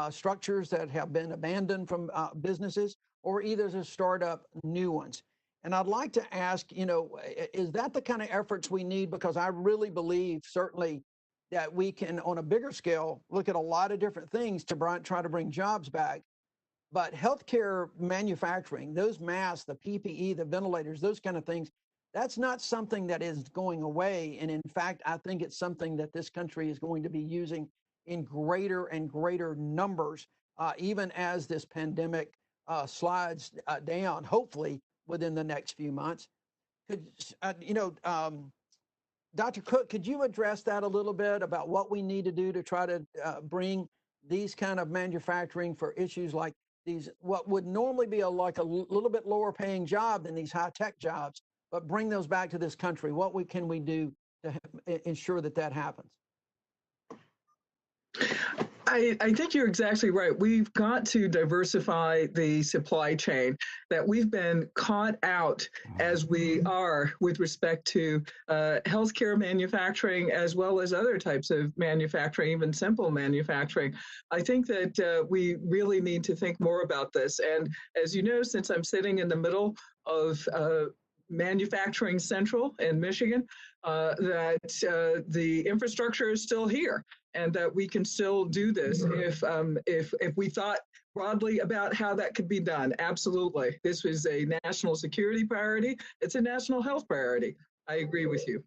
structures that have been abandoned from businesses, or either to start up new ones. And I'd like to ask, you know, is that the kind of efforts we need? Because I really believe certainly that we can, on a bigger scale, look at a lot of different things to try to bring jobs back. But healthcare manufacturing, those masks, the PPE, the ventilators, those kind of things, that's not something that is going away. And in fact, I think it's something that this country is going to be using in greater and greater numbers, even as this pandemic slides down, hopefully within the next few months. Could, Dr. Cook, could you address that a little bit about what we need to do to try to bring these kind of manufacturing for issues like these, what would normally be like a little bit lower paying job than these high tech jobs, but bring those back to this country? What can we do to ensure that that happens? I think you're exactly right. We've got to diversify the supply chain, that we've been caught out as we are with respect to healthcare manufacturing, as well as other types of manufacturing, even simple manufacturing. I think that we really need to think more about this. And as you know, since I'm sitting in the middle of Manufacturing Central in Michigan, that the infrastructure is still here, and that we can still do this if we thought broadly about how that could be done. Absolutely. This was a national security priority. It's a national health priority. I agree with you.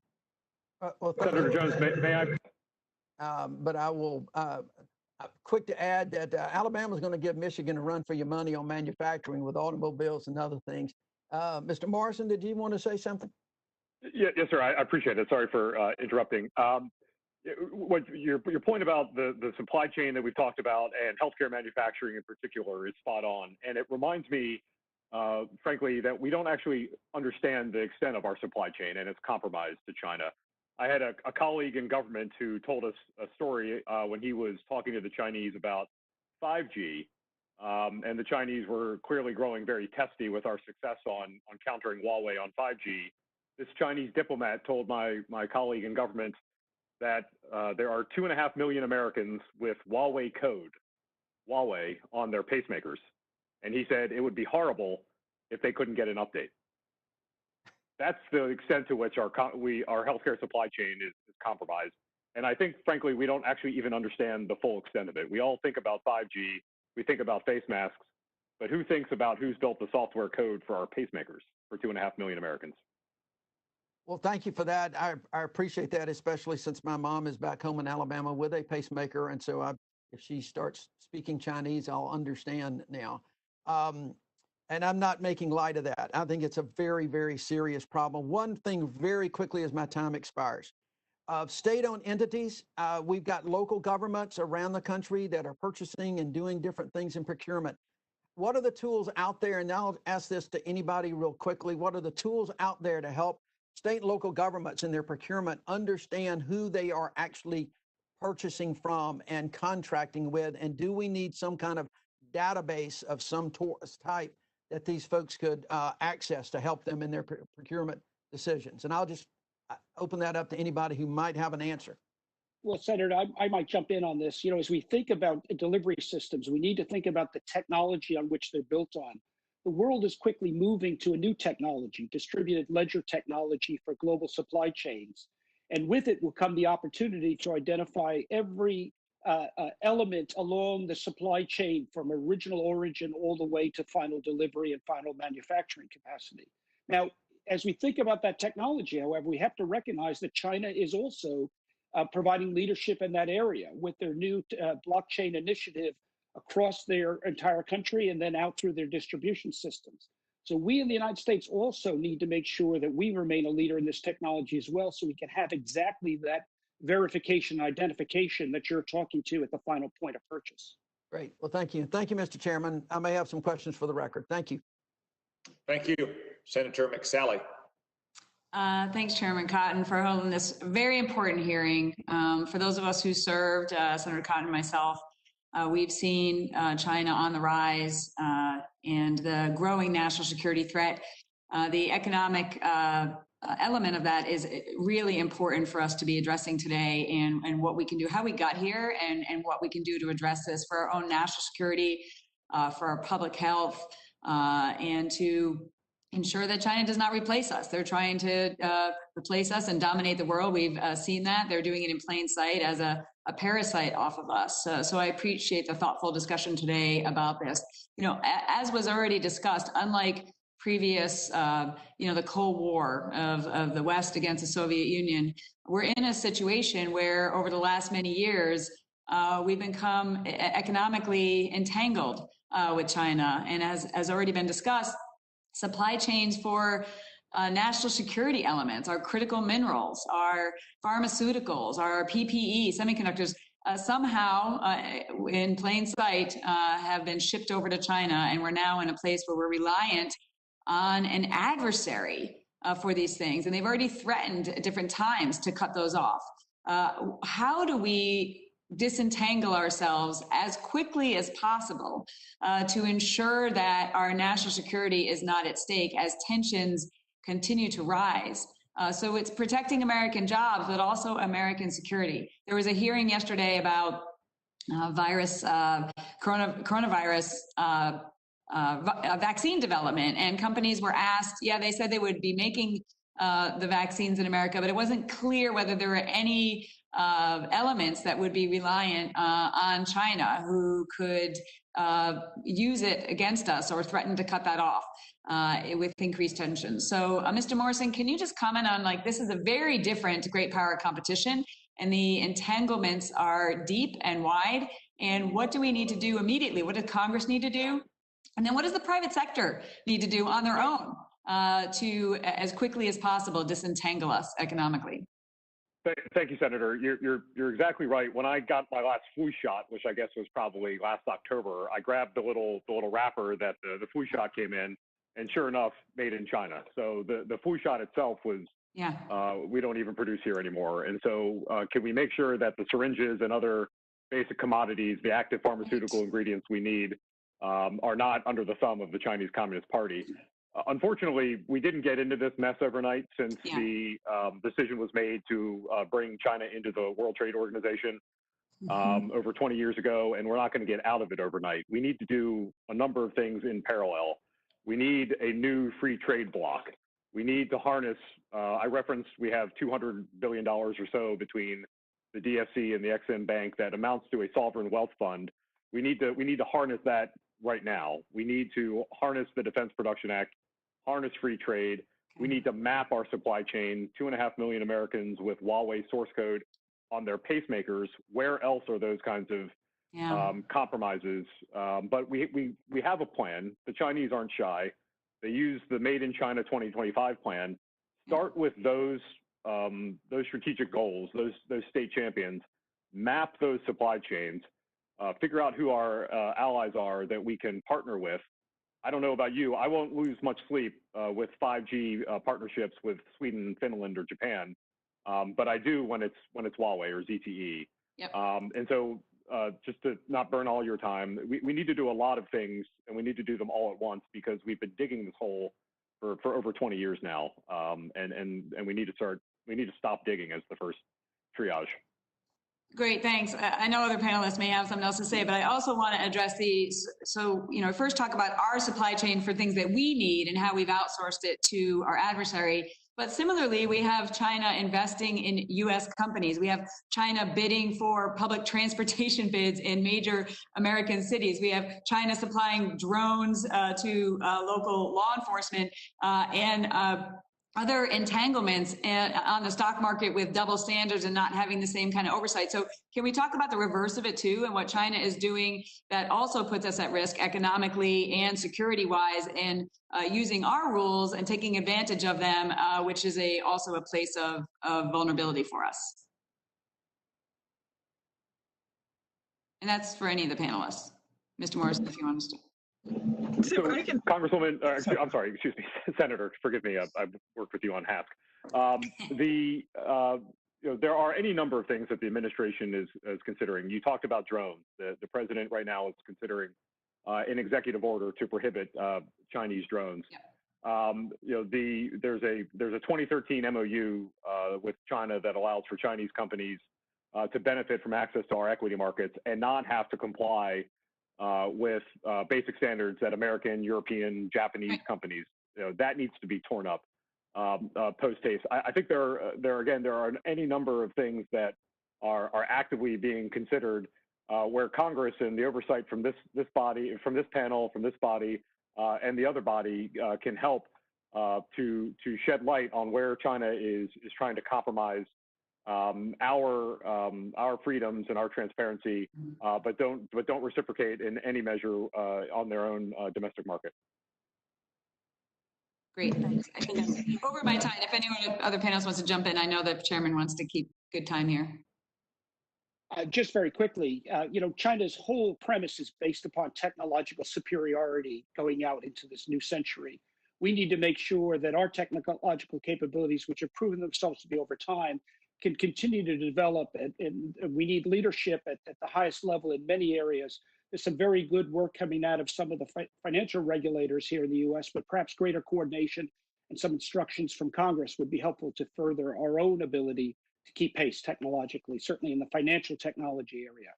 Well, Senator Jones, may I? But I will quick to add that Alabama is going to give Michigan a run for your money on manufacturing with automobiles and other things. Mr. Morrison, did you want to say something? Yes, sir. I appreciate it. Sorry for interrupting. What your point about the supply chain that we've talked about and healthcare manufacturing in particular is spot on. And it reminds me, frankly, that we don't actually understand the extent of our supply chain and its compromise to China. I had a colleague in government who told us a story when he was talking to the Chinese about 5G. And the Chinese were clearly growing very testy with our success on countering Huawei on 5G. This Chinese diplomat told my colleague in government that there are 2.5 million Americans with Huawei code, Huawei, on their pacemakers. And he said it would be horrible if they couldn't get an update. That's the extent to which our healthcare supply chain is compromised. And I think, frankly, we don't actually even understand the full extent of it. We all think about 5G, we think about face masks, but who thinks about who's built the software code for our pacemakers for 2.5 million Americans? Well, thank you for that. I appreciate that, especially since my mom is back home in Alabama with a pacemaker. And so if she starts speaking Chinese, I'll understand now. And I'm not making light of that. I think it's a very, very serious problem. One thing very quickly as my time expires. State-owned entities, we've got local governments around the country that are purchasing and doing different things in procurement. What are the tools out there? And I'll ask this to anybody real quickly. What are the tools out there to help state and local governments in their procurement understand who they are actually purchasing from and contracting with? And do we need some kind of database of some type that these folks could access to help them in their procurement decisions? And I'll just open that up to anybody who might have an answer. Well, Senator, I might jump in on this. You know, as we think about delivery systems, we need to think about the technology on which they're built on. The world is quickly moving to a new technology, distributed ledger technology for global supply chains. And with it will come the opportunity to identify every element along the supply chain from original origin all the way to final delivery and final manufacturing capacity. Now, as we think about that technology, however, we have to recognize that China is also providing leadership in that area with their new blockchain initiative across their entire country and then out through their distribution systems. So we in the United States also need to make sure that we remain a leader in this technology as well, so we can have exactly that verification, identification that you're talking to at the final point of purchase. Great. Well, thank you. Thank you, Mr. Chairman. I may have some questions for the record. Thank you. Thank you, Senator McSally. Thanks, Chairman Cotton, for holding this very important hearing. For those of us who served, Senator Cotton and myself, we've seen China on the rise and the growing national security threat. The economic element of that is really important for us to be addressing today, and what we can do, how we got here, and what we can do to address this for our own national security, for our public health, and to ensure that China does not replace us. They're trying to replace us and dominate the world. We've seen that. They're doing it in plain sight as a parasite off of us. So I appreciate the thoughtful discussion today about this. You know, as was already discussed, unlike previous, the Cold War of the West against the Soviet Union, we're in a situation where over the last many years, we've become economically entangled with China. And as already been discussed, supply chains for national security elements, our critical minerals, our pharmaceuticals, our PPE, semiconductors, somehow in plain sight have been shipped over to China. And we're now in a place where we're reliant on an adversary for these things. And they've already threatened at different times to cut those off. How do we disentangle ourselves as quickly as possible to ensure that our national security is not at stake as tensions continue to rise? So it's protecting American jobs, but also American security. There was a hearing yesterday about coronavirus vaccine development, and companies were asked, they said they would be making the vaccines in America, but it wasn't clear whether there were any elements that would be reliant on China who could use it against us or threaten to cut that off with increased tensions. So Mr. Morrison, can you just comment on, this is a very different great power competition, and the entanglements are deep and wide, and what do we need to do immediately? What does Congress need to do? And then what does the private sector need to do on their own to, as quickly as possible, disentangle us economically? Thank you, Senator. You're exactly right. When I got my last flu shot, which I guess was probably last October, I grabbed the little wrapper that the flu shot came in, and sure enough, made in China. So the flu shot itself was, we don't even produce here anymore. And so can we make sure that the syringes and other basic commodities, the active pharmaceutical ingredients we need, are not under the thumb of the Chinese Communist Party? Unfortunately, we didn't get into this mess overnight, since the decision was made to bring China into the World Trade Organization over 20 years ago, and we're not going to get out of it overnight. We need to do a number of things in parallel. We need a new free trade bloc. We need to harness, I referenced we have $200 billion or so between the DFC and the Exim Bank that amounts to a sovereign wealth fund. We need to harness that right now. We need to harness the Defense Production Act, harness free trade. We need to map our supply chain. 2.5 million Americans with Huawei source code on their pacemakers. Where else are those kinds of compromises? But we have a plan. The Chinese aren't shy. They use the Made in China 2025 plan. Start with those strategic goals, those state champions. Map those supply chains. Figure out who our allies are that we can partner with. I don't know about you. I won't lose much sleep with 5G partnerships with Sweden, Finland, or Japan, but I do when it's Huawei or ZTE. Yep. And so just to not burn all your time, we need to do a lot of things, and we need to do them all at once, because we've been digging this hole for over 20 years now, and we need to stop digging as the first triage. Great, thanks. I know other panelists may have something else to say, but I also want to address first talk about our supply chain for things that we need and how we've outsourced it to our adversary. But similarly, we have China investing in U.S. companies. We have China bidding for public transportation bids in major American cities. We have China supplying drones to local law enforcement and other entanglements on the stock market with double standards and not having the same kind of oversight. So can we talk about the reverse of it too, and what China is doing that also puts us at risk economically and security-wise, and using our rules and taking advantage of them, which is also a place of vulnerability for us? And that's for any of the panelists. Mr. Morrison, if you want to. So, Congresswoman, I'm sorry, excuse me, Senator, forgive me, I've worked with you on HASC. There are any number of things that the administration is considering. You talked about drones. The president right now is considering an executive order to prohibit Chinese drones. Yeah. There's a 2013 MOU with China that allows for Chinese companies to benefit from access to our equity markets and not have to comply with basic standards that American, European, Japanese companies. That needs to be torn up post-haste. I think there are any number of things that are actively being considered where Congress and the oversight from this body, from this panel, from this body, and the other body can help to shed light on where China is trying to compromise our freedoms and our transparency, but don't reciprocate in any measure on their own domestic market. Great, thanks. I think I'm over my time. If anyone other panelists wants to jump in, I know the chairman wants to keep good time here. Just very quickly, China's whole premise is based upon technological superiority going out into this new century. We need to make sure that our technological capabilities, which have proven themselves to be over time, can continue to develop, and we need leadership at the highest level in many areas. There's some very good work coming out of some of the financial regulators here in the US, but perhaps greater coordination and some instructions from Congress would be helpful to further our own ability to keep pace technologically, certainly in the financial technology area.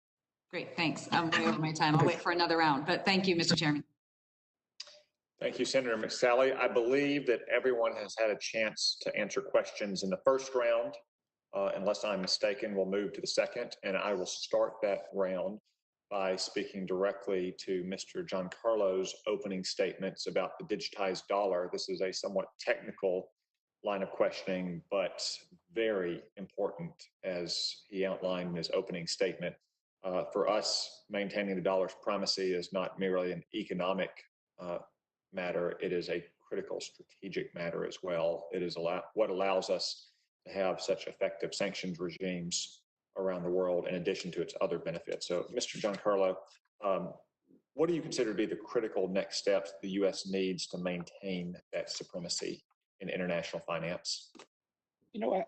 Great, thanks. I'm way over my time. I'll wait for another round, but thank you, Mr. Chairman. Thank you, Senator McSally. I believe that everyone has had a chance to answer questions in the first round. Unless I'm mistaken, we'll move to the second, and I will start that round by speaking directly to Mr. Giancarlo's opening statements about the digitized dollar. This is a somewhat technical line of questioning, but very important, as he outlined in his opening statement. For us, maintaining the dollar's primacy is not merely an economic matter, it is a critical strategic matter as well. It is what allows us to have such effective sanctions regimes around the world, in addition to its other benefits. So, Mr. Giancarlo, what do you consider to be the critical next steps the U.S. needs to maintain that supremacy in international finance?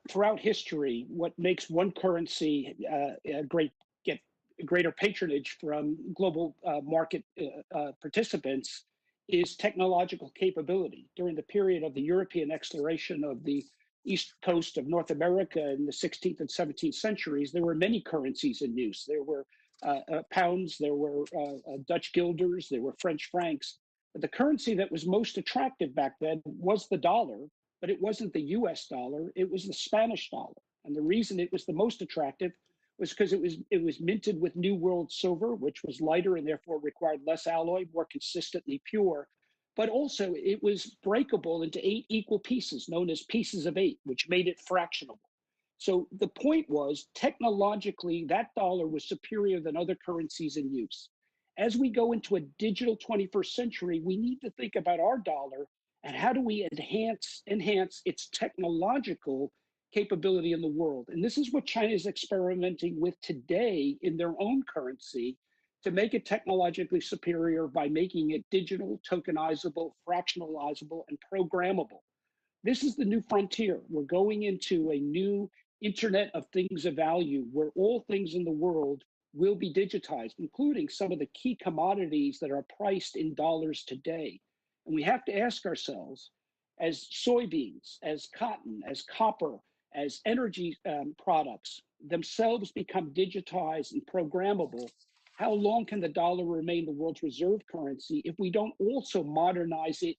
Throughout history, what makes one currency get greater patronage from global market participants is technological capability. During the period of the European exploration of the east coast of North America in the 16th and 17th centuries, there were many currencies in use. There were pounds, there were Dutch guilders, there were French francs. But the currency that was most attractive back then was the dollar, but it wasn't the US dollar, it was the Spanish dollar. And the reason it was the most attractive was because it was minted with New World silver, which was lighter and therefore required less alloy, more consistently pure. But also it was breakable into 8 equal pieces, known as pieces of 8, which made it fractionable. So the point was, technologically, that dollar was superior than other currencies in use. As we go into a digital 21st century, we need to think about our dollar and how do we enhance its technological capability in the world. And this is what China is experimenting with today in their own currency, to make it technologically superior by making it digital, tokenizable, fractionalizable, and programmable. This is the new frontier. We're going into a new Internet of Things of value, where all things in the world will be digitized, including some of the key commodities that are priced in dollars today. And we have to ask ourselves, as soybeans, as cotton, as copper, as energy products themselves become digitized and programmable, how long can the dollar remain the world's reserve currency if we don't also modernize it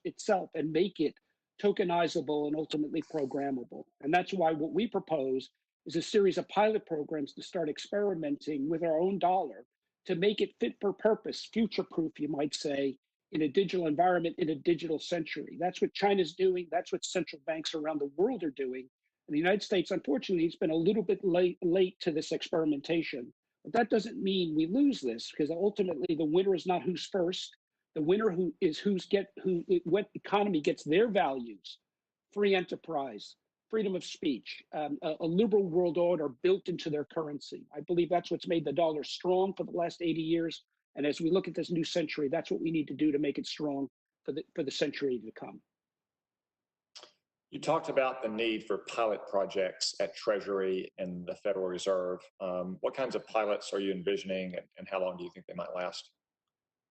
itself and make it tokenizable and ultimately programmable? And that's why what we propose is a series of pilot programs to start experimenting with our own dollar to make it fit for purpose, future-proof, you might say, in a digital environment in a digital century. That's what China's doing. That's what central banks around the world are doing. And the United States, unfortunately, has been a little bit late to this experimentation. But that doesn't mean we lose this, because ultimately the winner is not who's first. The winner what economy gets their values: free enterprise, freedom of speech, a liberal world order built into their currency. I believe that's what's made the dollar strong for the last 80 years. And as we look at this new century, that's what we need to do to make it strong for the century to come. You talked about the need for pilot projects at Treasury and the Federal Reserve. What kinds of pilots are you envisioning, and how long do you think they might last?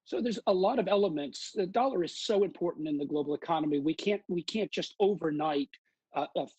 So there's a lot of elements. The dollar is so important in the global economy. We can't just overnight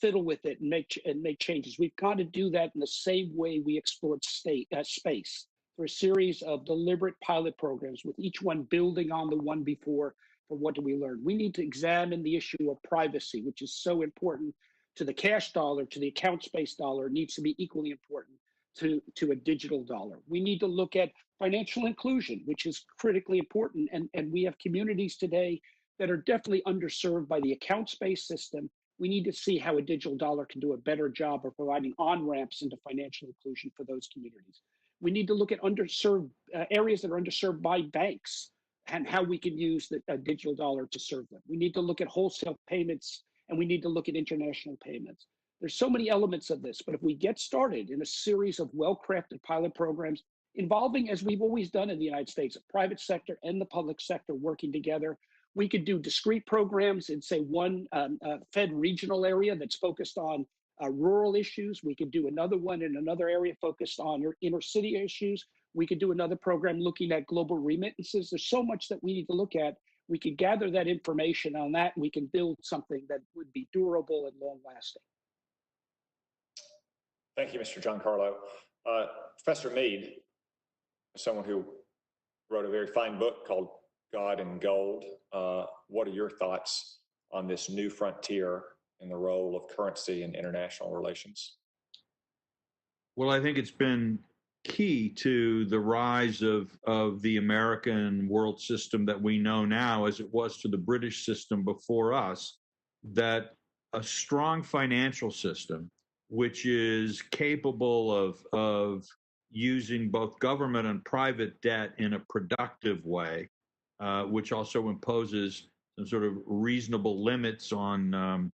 fiddle with it and make changes. We've got to do that in the same way we explored space, through a series of deliberate pilot programs, with each one building on the one before. For what do we learn? We need to examine the issue of privacy, which is so important to the cash dollar, to the account-based dollar. It needs to be equally important to a digital dollar. We need to look at financial inclusion, which is critically important. And we have communities today that are definitely underserved by the accounts-based system. We need to see how a digital dollar can do a better job of providing on-ramps into financial inclusion for those communities. We need to look at underserved areas that are underserved by banks and how we can use a digital dollar to serve them. We need to look at wholesale payments, and we need to look at international payments. There's so many elements of this, but if we get started in a series of well-crafted pilot programs involving, as we've always done in the United States, the private sector and the public sector working together, we could do discrete programs in, say, one Fed regional area that's focused on rural issues. We could do another one in another area focused on inner city issues. We could do another program looking at global remittances. There's so much that we need to look at. We could gather that information on that, and we can build something that would be durable and long-lasting. Thank you, Mr. Giancarlo. Professor Mead, someone who wrote a very fine book called God and Gold. What are your thoughts on this new frontier in the role of currency in international relations? Well, I think it's been key to the rise of the American world system that we know now, as it was to the British system before us, that a strong financial system, which is capable of using both government and private debt in a productive way, which also imposes some sort of reasonable limits on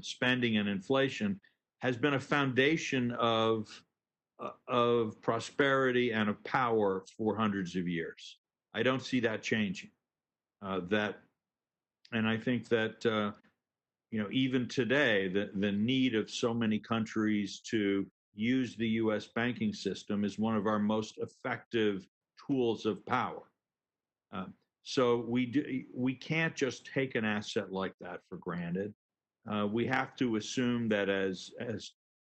spending and inflation, has been a foundation of prosperity and of power for hundreds of years. I don't see that changing. And I think that even today, the need of so many countries to use the U.S. banking system is one of our most effective tools of power. So we can't just take an asset like that for granted. We have to assume that as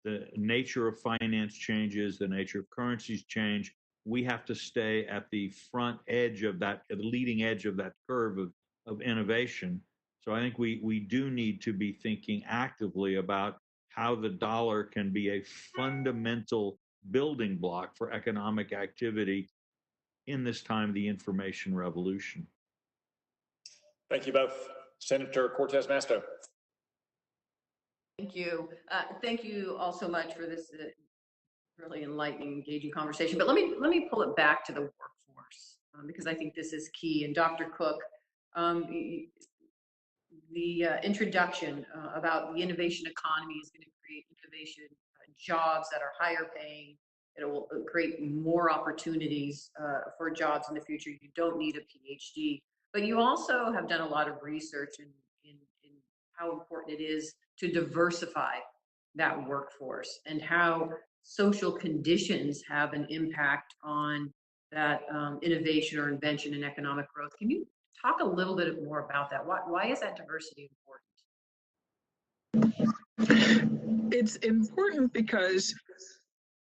the nature of finance changes, the nature of currencies change, we have to stay at the front edge of that, at the leading edge of that curve of innovation. So I think we do need to be thinking actively about how the dollar can be a fundamental building block for economic activity in this time of the information revolution. Thank you both. Senator Cortez Masto. Thank you. Thank you all so much for this really enlightening, engaging conversation. But let me pull it back to the workforce because I think this is key. And Dr. Cook, the introduction about the innovation economy is going to create innovation jobs that are higher paying. It will create more opportunities for jobs in the future. You don't need a PhD, but you also have done a lot of research in how important it is to diversify that workforce and how social conditions have an impact on that innovation or invention and economic growth. Can you talk a little bit more about that? Why is that diversity important? It's important because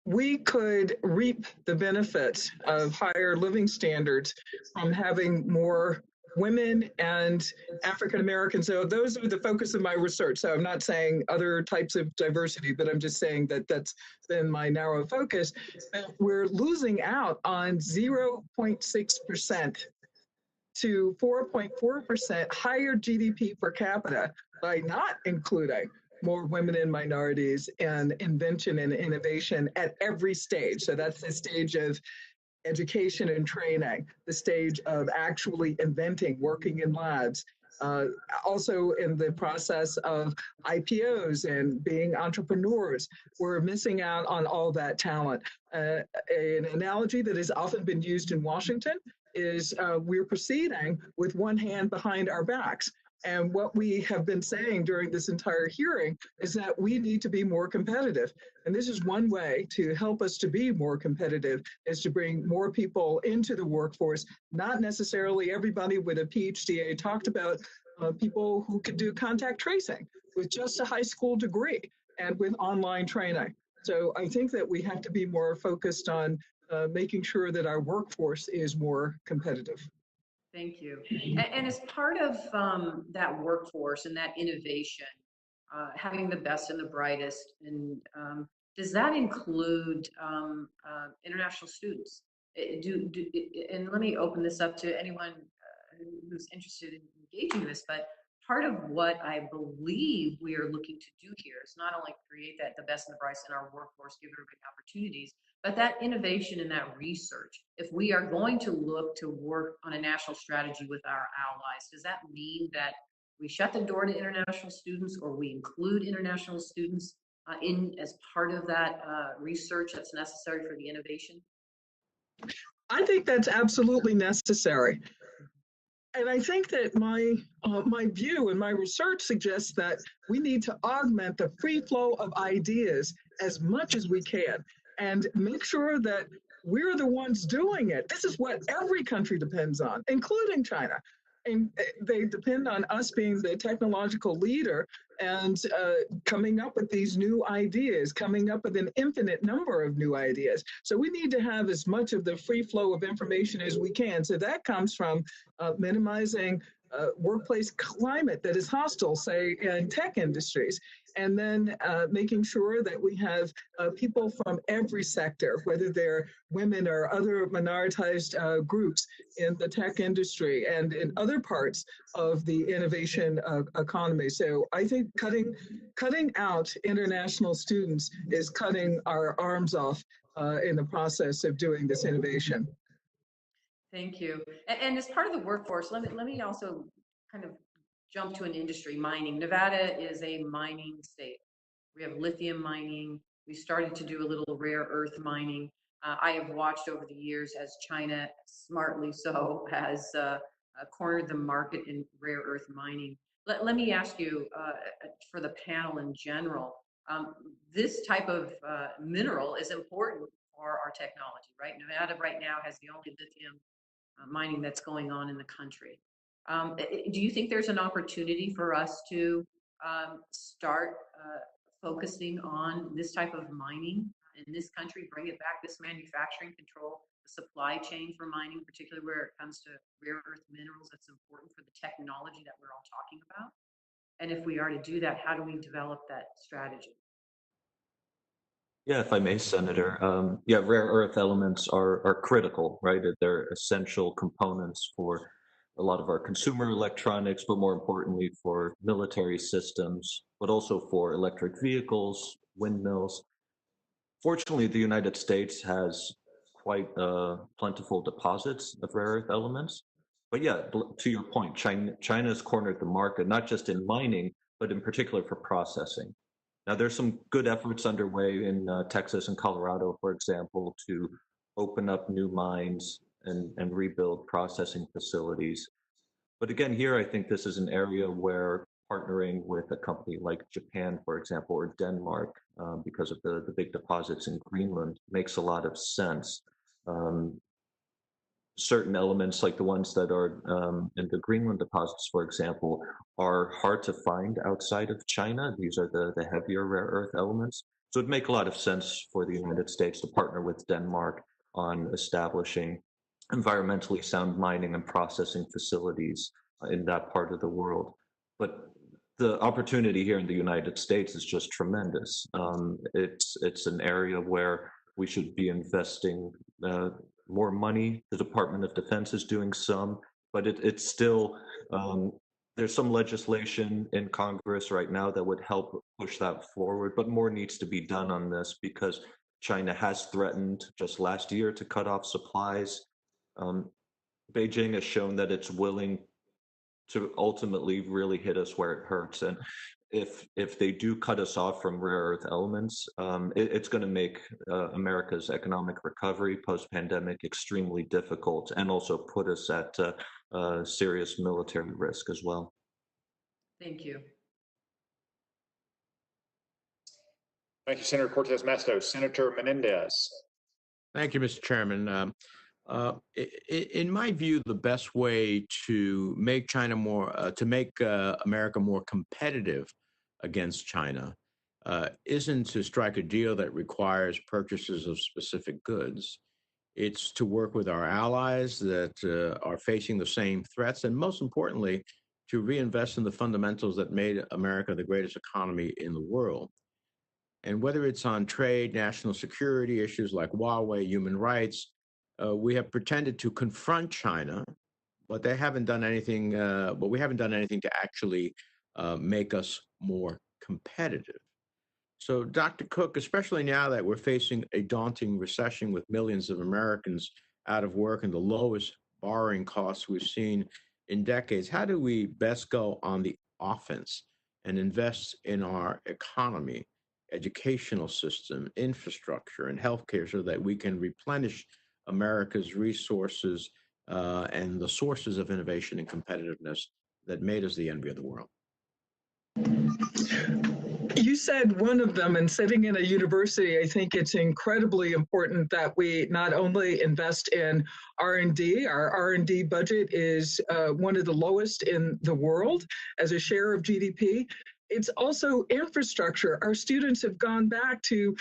we could reap the benefits of higher living standards from having more women and African Americans. So those are the focus of my research. So I'm not saying other types of diversity, but I'm just saying that that's been my narrow focus. We're losing out on 0.6% to 4.4% higher GDP per capita by not including more women and minorities in invention and innovation at every stage. So that's the stage of education and training, the stage of actually inventing, working in labs, also in the process of IPOs and being entrepreneurs. We're missing out on all that talent. An analogy that has often been used in Washington is we're proceeding with one hand behind our backs. And what we have been saying during this entire hearing is that we need to be more competitive. And this is one way to help us to be more competitive, is to bring more people into the workforce, not necessarily everybody with a PhD. I talked about people who could do contact tracing with just a high school degree and with online training. So I think that we have to be more focused on making sure that our workforce is more competitive. Thank you. And as part of that workforce and that innovation, having the best and the brightest, and does that include international students? And let me open this up to anyone who's interested in engaging this, but part of what I believe we are looking to do here is not only create the best and the brightest in our workforce, give everybody opportunities, but that innovation and that research. If we are going to look to work on a national strategy with our allies, does that mean that we shut the door to international students, or we include international students in as part of that research that's necessary for the innovation? I think that's absolutely necessary. And I think that my view and my research suggests that we need to augment the free flow of ideas as much as we can and make sure that we're the ones doing it. This is what every country depends on, including China. And they depend on us being the technological leader and coming up with these new ideas, coming up with an infinite number of new ideas. So we need to have as much of the free flow of information as we can. So that comes from minimizing workplace climate that is hostile, say, in tech industries, and then making sure that we have people from every sector, whether they're women or other minoritized groups in the tech industry and in other parts of the innovation economy. So I think cutting out international students is cutting our arms off in the process of doing this innovation. Thank you. And as part of the workforce, let me also kind of jump to an industry, mining. Nevada is a mining state. We have lithium mining. We started to do a little rare earth mining. I have watched over the years as China, smartly so, has cornered the market in rare earth mining. Let me ask you, for the panel in general, this type of mineral is important for our technology, right? Nevada right now has the only lithium mining that's going on in the country. Do you think there's an opportunity for us to start focusing on this type of mining in this country, bring it back, this manufacturing control, the supply chain for mining, particularly where it comes to rare earth minerals that's important for the technology that we're all talking about? And if we are to do that, how do we develop that strategy? Yeah, if I may, Senator. Yeah, rare earth elements are critical, right? They're essential components for a lot of our consumer electronics, but more importantly for military systems, but also for electric vehicles, windmills. Fortunately, the United States has quite plentiful deposits of rare earth elements. But yeah, to your point, China's cornered the market, not just in mining, but in particular for processing. Now, there's some good efforts underway in Texas and Colorado, for example, to open up new mines and rebuild processing facilities. But again, here, I think this is an area where partnering with a company like Japan, for example, or Denmark, because of the big deposits in Greenland, makes a lot of sense. certain elements, like the ones that are in the Greenland deposits, for example, are hard to find outside of China. These are the heavier rare earth elements. So it'd make a lot of sense for the United States to partner with Denmark on establishing environmentally sound mining and processing facilities in that part of the world. But the opportunity here in the United States is just tremendous. It's an area where we should be investing more money. The Department of Defense is doing some, but it's still, there's some legislation in Congress right now that would help push that forward, but more needs to be done on this because China has threatened just last year to cut off supplies. Beijing has shown that it's willing to ultimately really hit us where it hurts. And if they do cut us off from rare earth elements, it's going to make America's economic recovery post-pandemic extremely difficult and also put us at serious military risk as well. Thank you. Thank you, Senator Cortez Masto. Senator Menendez. Thank you, Mr. Chairman. In my view, the best way to make China more, America more competitive against China isn't to strike a deal that requires purchases of specific goods. It's to work with our allies that are facing the same threats, and most importantly, to reinvest in the fundamentals that made America the greatest economy in the world. And whether it's on trade, national security issues like Huawei, human rights, we have pretended to confront China, but they haven't done anything. But we haven't done anything to actually make us more competitive. So, Dr. Cook, especially now that we're facing a daunting recession with millions of Americans out of work and the lowest borrowing costs we've seen in decades, how do we best go on the offense and invest in our economy, educational system, infrastructure, and healthcare so that we can replenish America's resources and the sources of innovation and competitiveness that made us the envy of the world? You said one of them, and sitting in a university, I think it's incredibly important that we not only invest in R&D. Our R&D budget is one of the lowest in the world as a share of GDP. It's also infrastructure. Our students have gone back to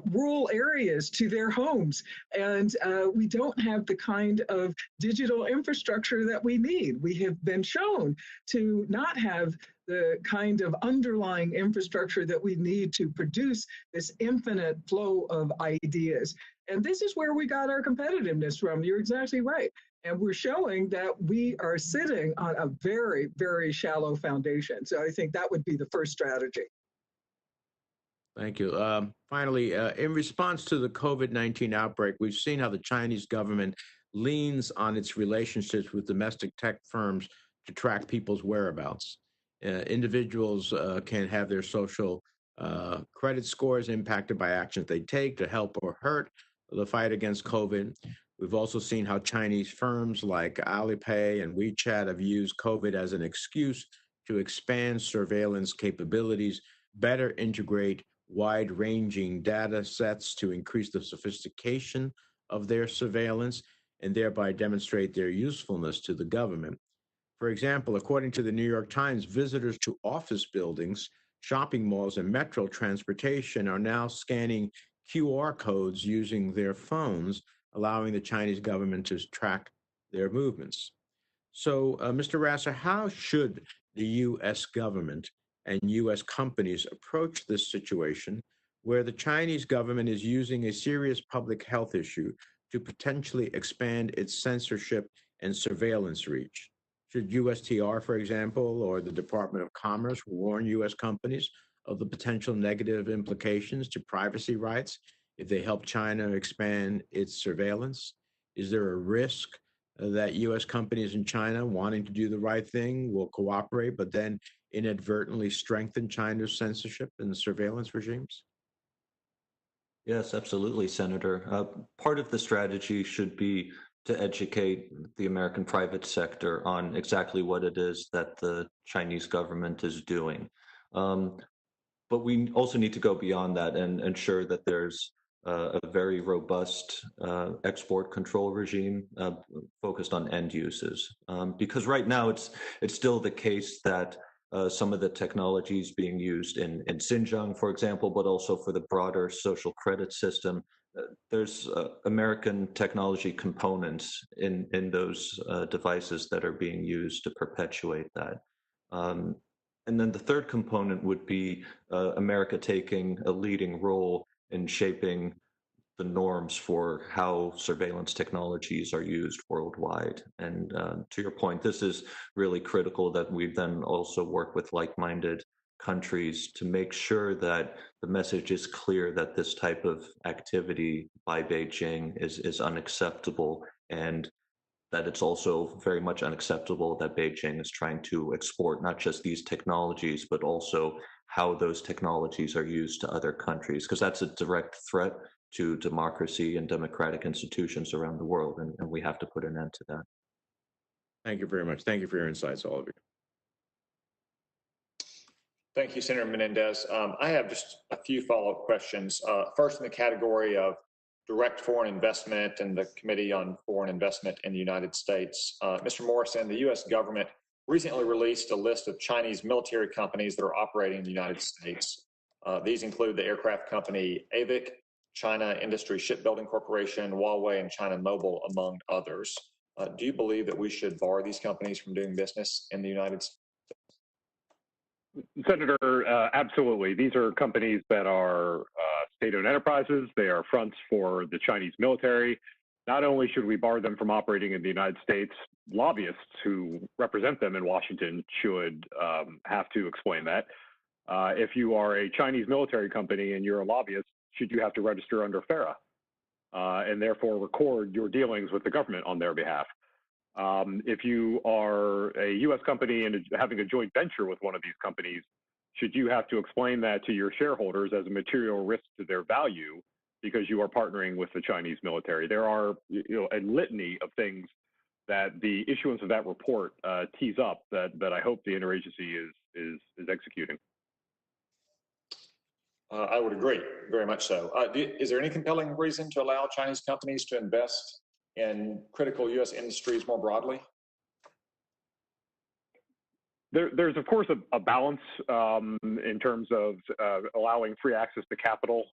rural areas, to their homes, and we don't have the kind of digital infrastructure that we need. We have been shown to not have the kind of underlying infrastructure that we need to produce this infinite flow of ideas. And this is where we got our competitiveness from. You're exactly right. And we're showing that we are sitting on a very, very shallow foundation. So I think that would be the first strategy. Thank you. Finally, in response to the COVID-19 outbreak, we've seen how the Chinese government leans on its relationships with domestic tech firms to track people's whereabouts. Individuals can have their social credit scores impacted by actions they take to help or hurt the fight against COVID. We've also seen how Chinese firms like Alipay and WeChat have used COVID as an excuse to expand surveillance capabilities, better integrate wide-ranging data sets to increase the sophistication of their surveillance, and thereby demonstrate their usefulness to the government. For example, according to the New York Times, visitors to office buildings, shopping malls, and metro transportation are now scanning QR codes using their phones, allowing the Chinese government to track their movements. So, Mr. Rasser, how should the U.S. government and U.S. companies approach this situation where the Chinese government is using a serious public health issue to potentially expand its censorship and surveillance reach? Should USTR, for example, or the Department of Commerce warn U.S. companies of the potential negative implications to privacy rights if they help China expand its surveillance? Is there a risk that U.S. companies in China wanting to do the right thing will cooperate, but then inadvertently strengthen China's censorship and surveillance regimes? Yes, absolutely, Senator. Part of the strategy should be to educate the American private sector on exactly what it is that the Chinese government is doing. But we also need to go beyond that and ensure that there's a very robust export control regime focused on end uses. Because right now it's still the case that some of the technologies being used in Xinjiang, for example, but also for the broader social credit system, there's American technology components in those devices that are being used to perpetuate that. And then the third component would be America taking a leading role in shaping the norms for how surveillance technologies are used worldwide. And to your point, this is really critical that we then also work with like-minded countries to make sure that the message is clear that this type of activity by Beijing is unacceptable, and that it's also very much unacceptable that Beijing is trying to export not just these technologies, but also how those technologies are used to other countries, because that's a direct threat to democracy and democratic institutions around the world, and we have to put an end to that. Thank you very much. Thank you for your insights, all of you. Thank you, Senator Menendez. I have just a few follow-up questions. First, in the category of direct foreign investment and the Committee on Foreign Investment in the United States. Mr. Morrison, the U.S. government recently released a list of Chinese military companies that are operating in the United States. These include the aircraft company AVIC, China Industry Shipbuilding Corporation, Huawei, and China Mobile, among others. Do you believe that we should bar these companies from doing business in the United States? Senator, absolutely. These are companies that are state-owned enterprises. They are fronts for the Chinese military. Not only should we bar them from operating in the United States, lobbyists who represent them in Washington should have to explain that. If you are a Chinese military company and you're a lobbyist, should you have to register under FARA and therefore record your dealings with the government on their behalf? If you are a U.S. company and having a joint venture with one of these companies, should you have to explain that to your shareholders as a material risk to their value because you are partnering with the Chinese military? There are a litany of things that the issuance of that report tees up that I hope the interagency is executing. I would agree, very much so. Is there any compelling reason to allow Chinese companies to invest in critical U.S. industries more broadly? There's, of course, a balance in terms of allowing free access to capital,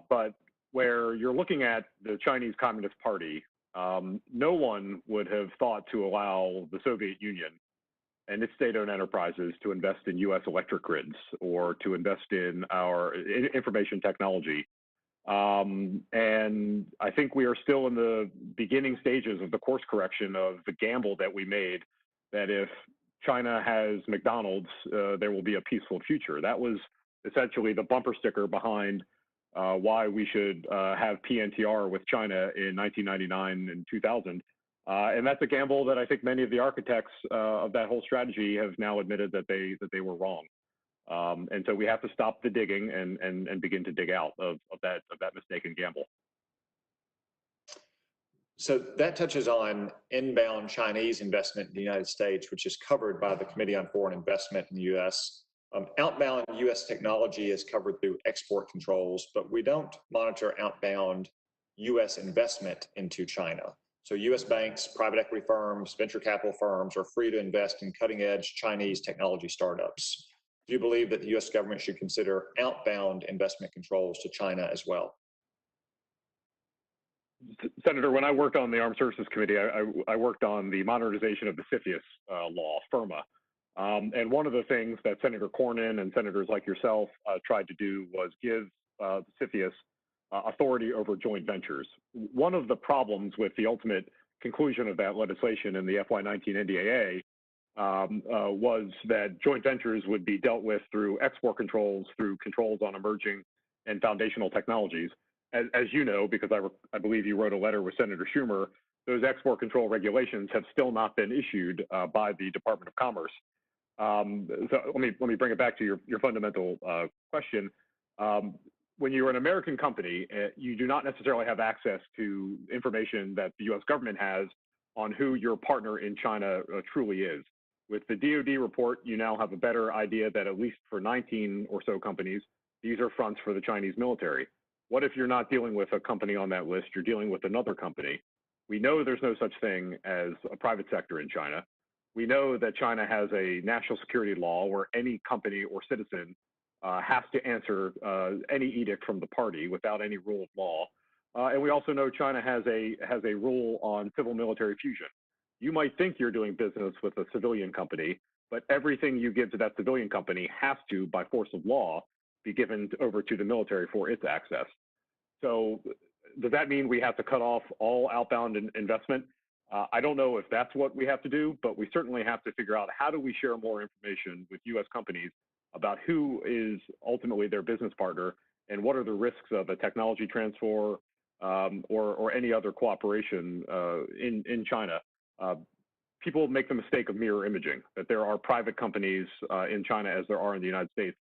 but where you're looking at the Chinese Communist Party, no one would have thought to allow the Soviet Union and its state-owned enterprises to invest in U.S. electric grids or to invest in our information technology. And I think we are still in the beginning stages of the course correction of the gamble that we made that if China has McDonald's, there will be a peaceful future. That was essentially the bumper sticker behind why we should have PNTR with China in 1999 and 2000. And that's a gamble that I think many of the architects of that whole strategy have now admitted that they were wrong. And so we have to stop the digging and begin to dig out of that mistaken gamble. So that touches on inbound Chinese investment in the United States, which is covered by the Committee on Foreign Investment in the U.S. Outbound U.S. technology is covered through export controls, but we don't monitor outbound U.S. investment into China. So U.S. banks, private equity firms, venture capital firms are free to invest in cutting-edge Chinese technology startups. Do you believe that the U.S. government should consider outbound investment controls to China as well? Senator, when I worked on the Armed Services Committee, I worked on the modernization of the CFIUS law, FIRMA. And one of the things that Senator Cornyn and senators like yourself tried to do was give the CFIUS authority over joint ventures. One of the problems with the ultimate conclusion of that legislation in the FY19 NDAA was that joint ventures would be dealt with through export controls, through controls on emerging and foundational technologies. As you know, because I believe you wrote a letter with Senator Schumer, those export control regulations have still not been issued by the Department of Commerce. So let me bring it back to your fundamental question. When you're an American company, you do not necessarily have access to information that the U.S. government has on who your partner in China truly is. With the DoD report, you now have a better idea that at least for 19 or so companies, these are fronts for the Chinese military. What if you're not dealing with a company on that list, you're dealing with another company? We know there's no such thing as a private sector in China. We know that China has a national security law where any company or citizen has to answer any edict from the party without any rule of law. And we also know China has a rule on civil military fusion. You might think you're doing business with a civilian company, but everything you give to that civilian company has to, by force of law, be given over to the military for its access. So does that mean we have to cut off all outbound investment? I don't know if that's what we have to do, but we certainly have to figure out how do we share more information with U.S. companies about who is ultimately their business partner and what are the risks of a technology transfer or any other cooperation in China. People make the mistake of mirror imaging, that there are private companies in China as there are in the United States.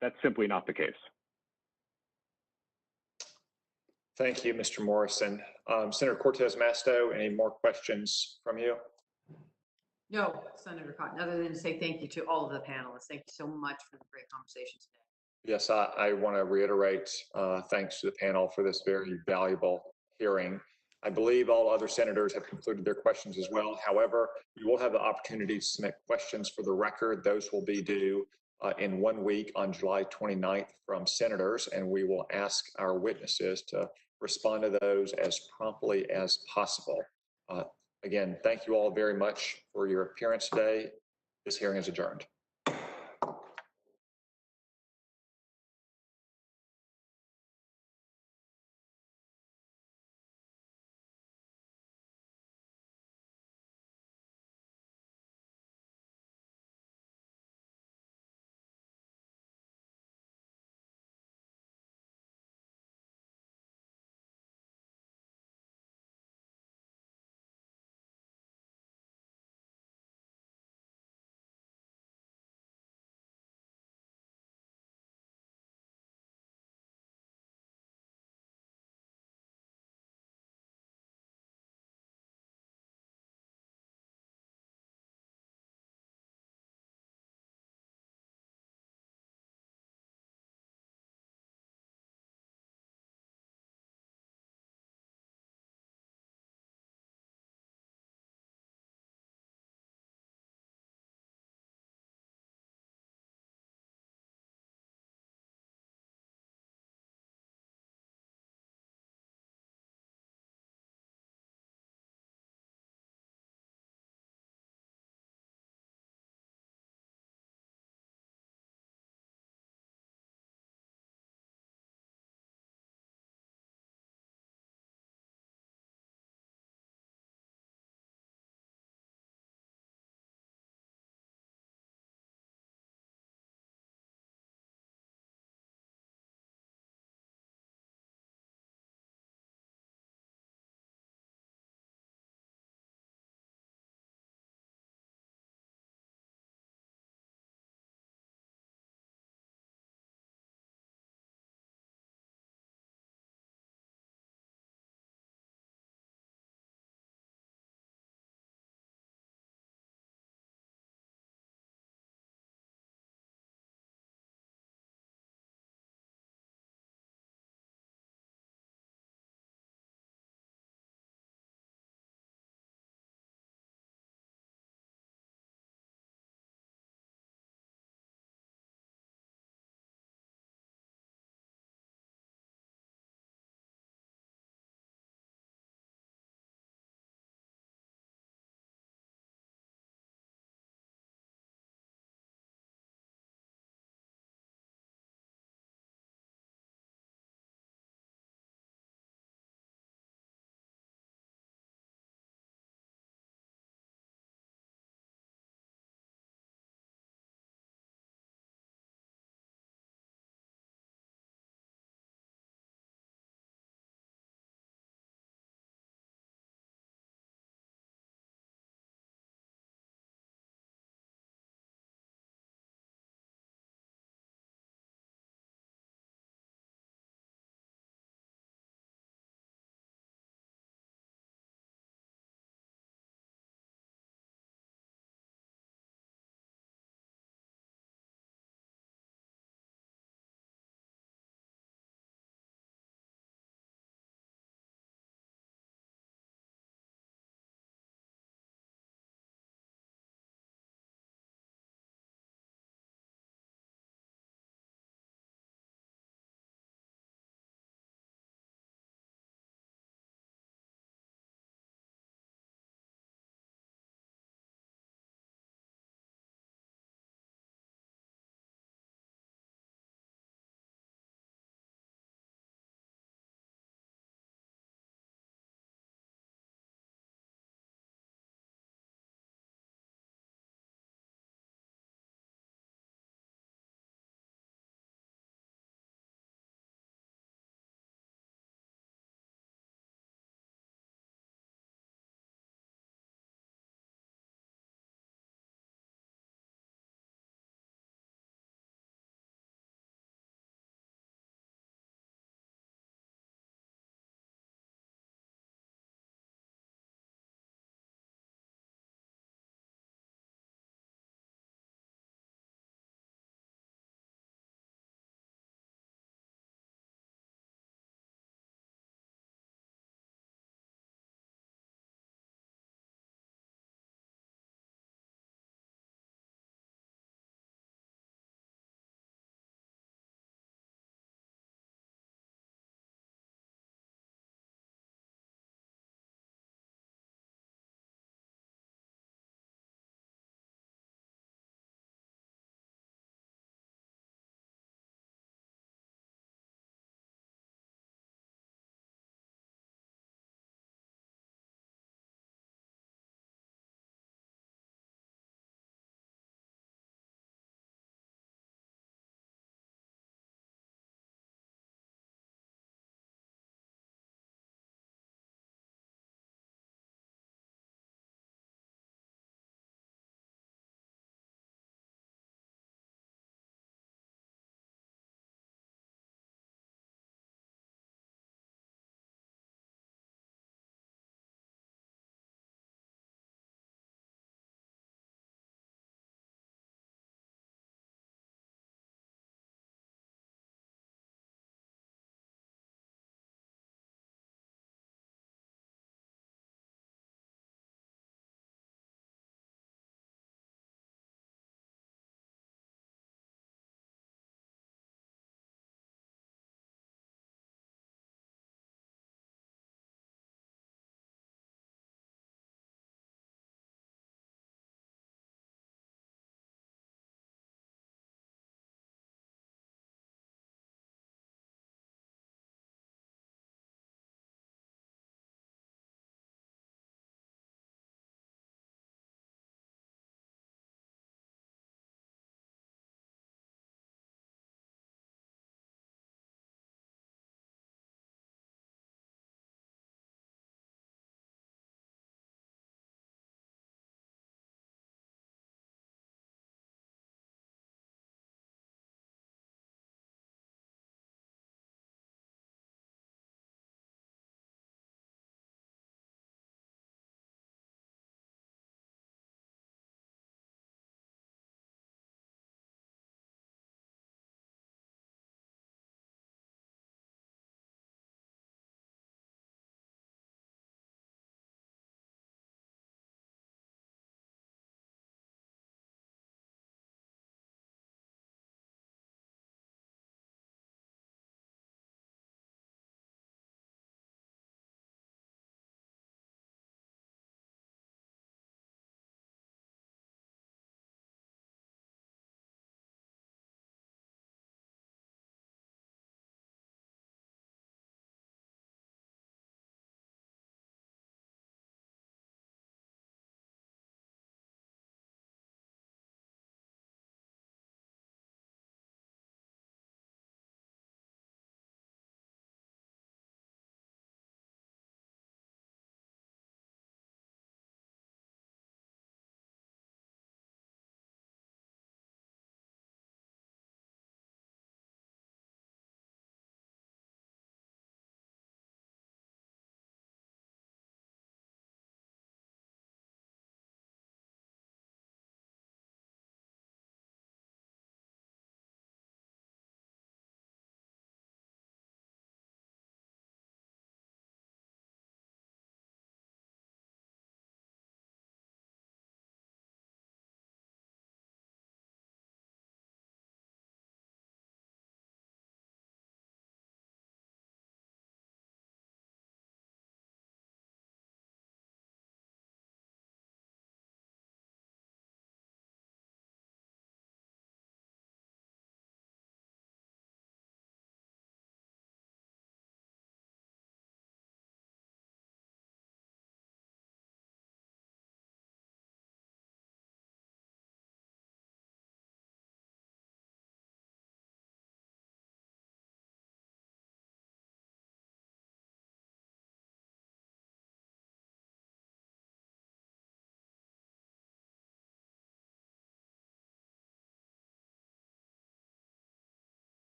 That's simply not the case. Thank you, Mr. Morrison. Senator Cortez Masto, any more questions from you? No, Senator Cotton, other than to say thank you to all of the panelists. Thank you so much for the great conversation today. Yes, I want to reiterate thanks to the panel for this very valuable hearing. I believe all other senators have concluded their questions as well. However, you will have the opportunity to submit questions for the record. Those will be due in 1 week on July 29th from senators, and we will ask our witnesses to respond to those as promptly as possible. Again, thank you all very much for your appearance today. This hearing is adjourned.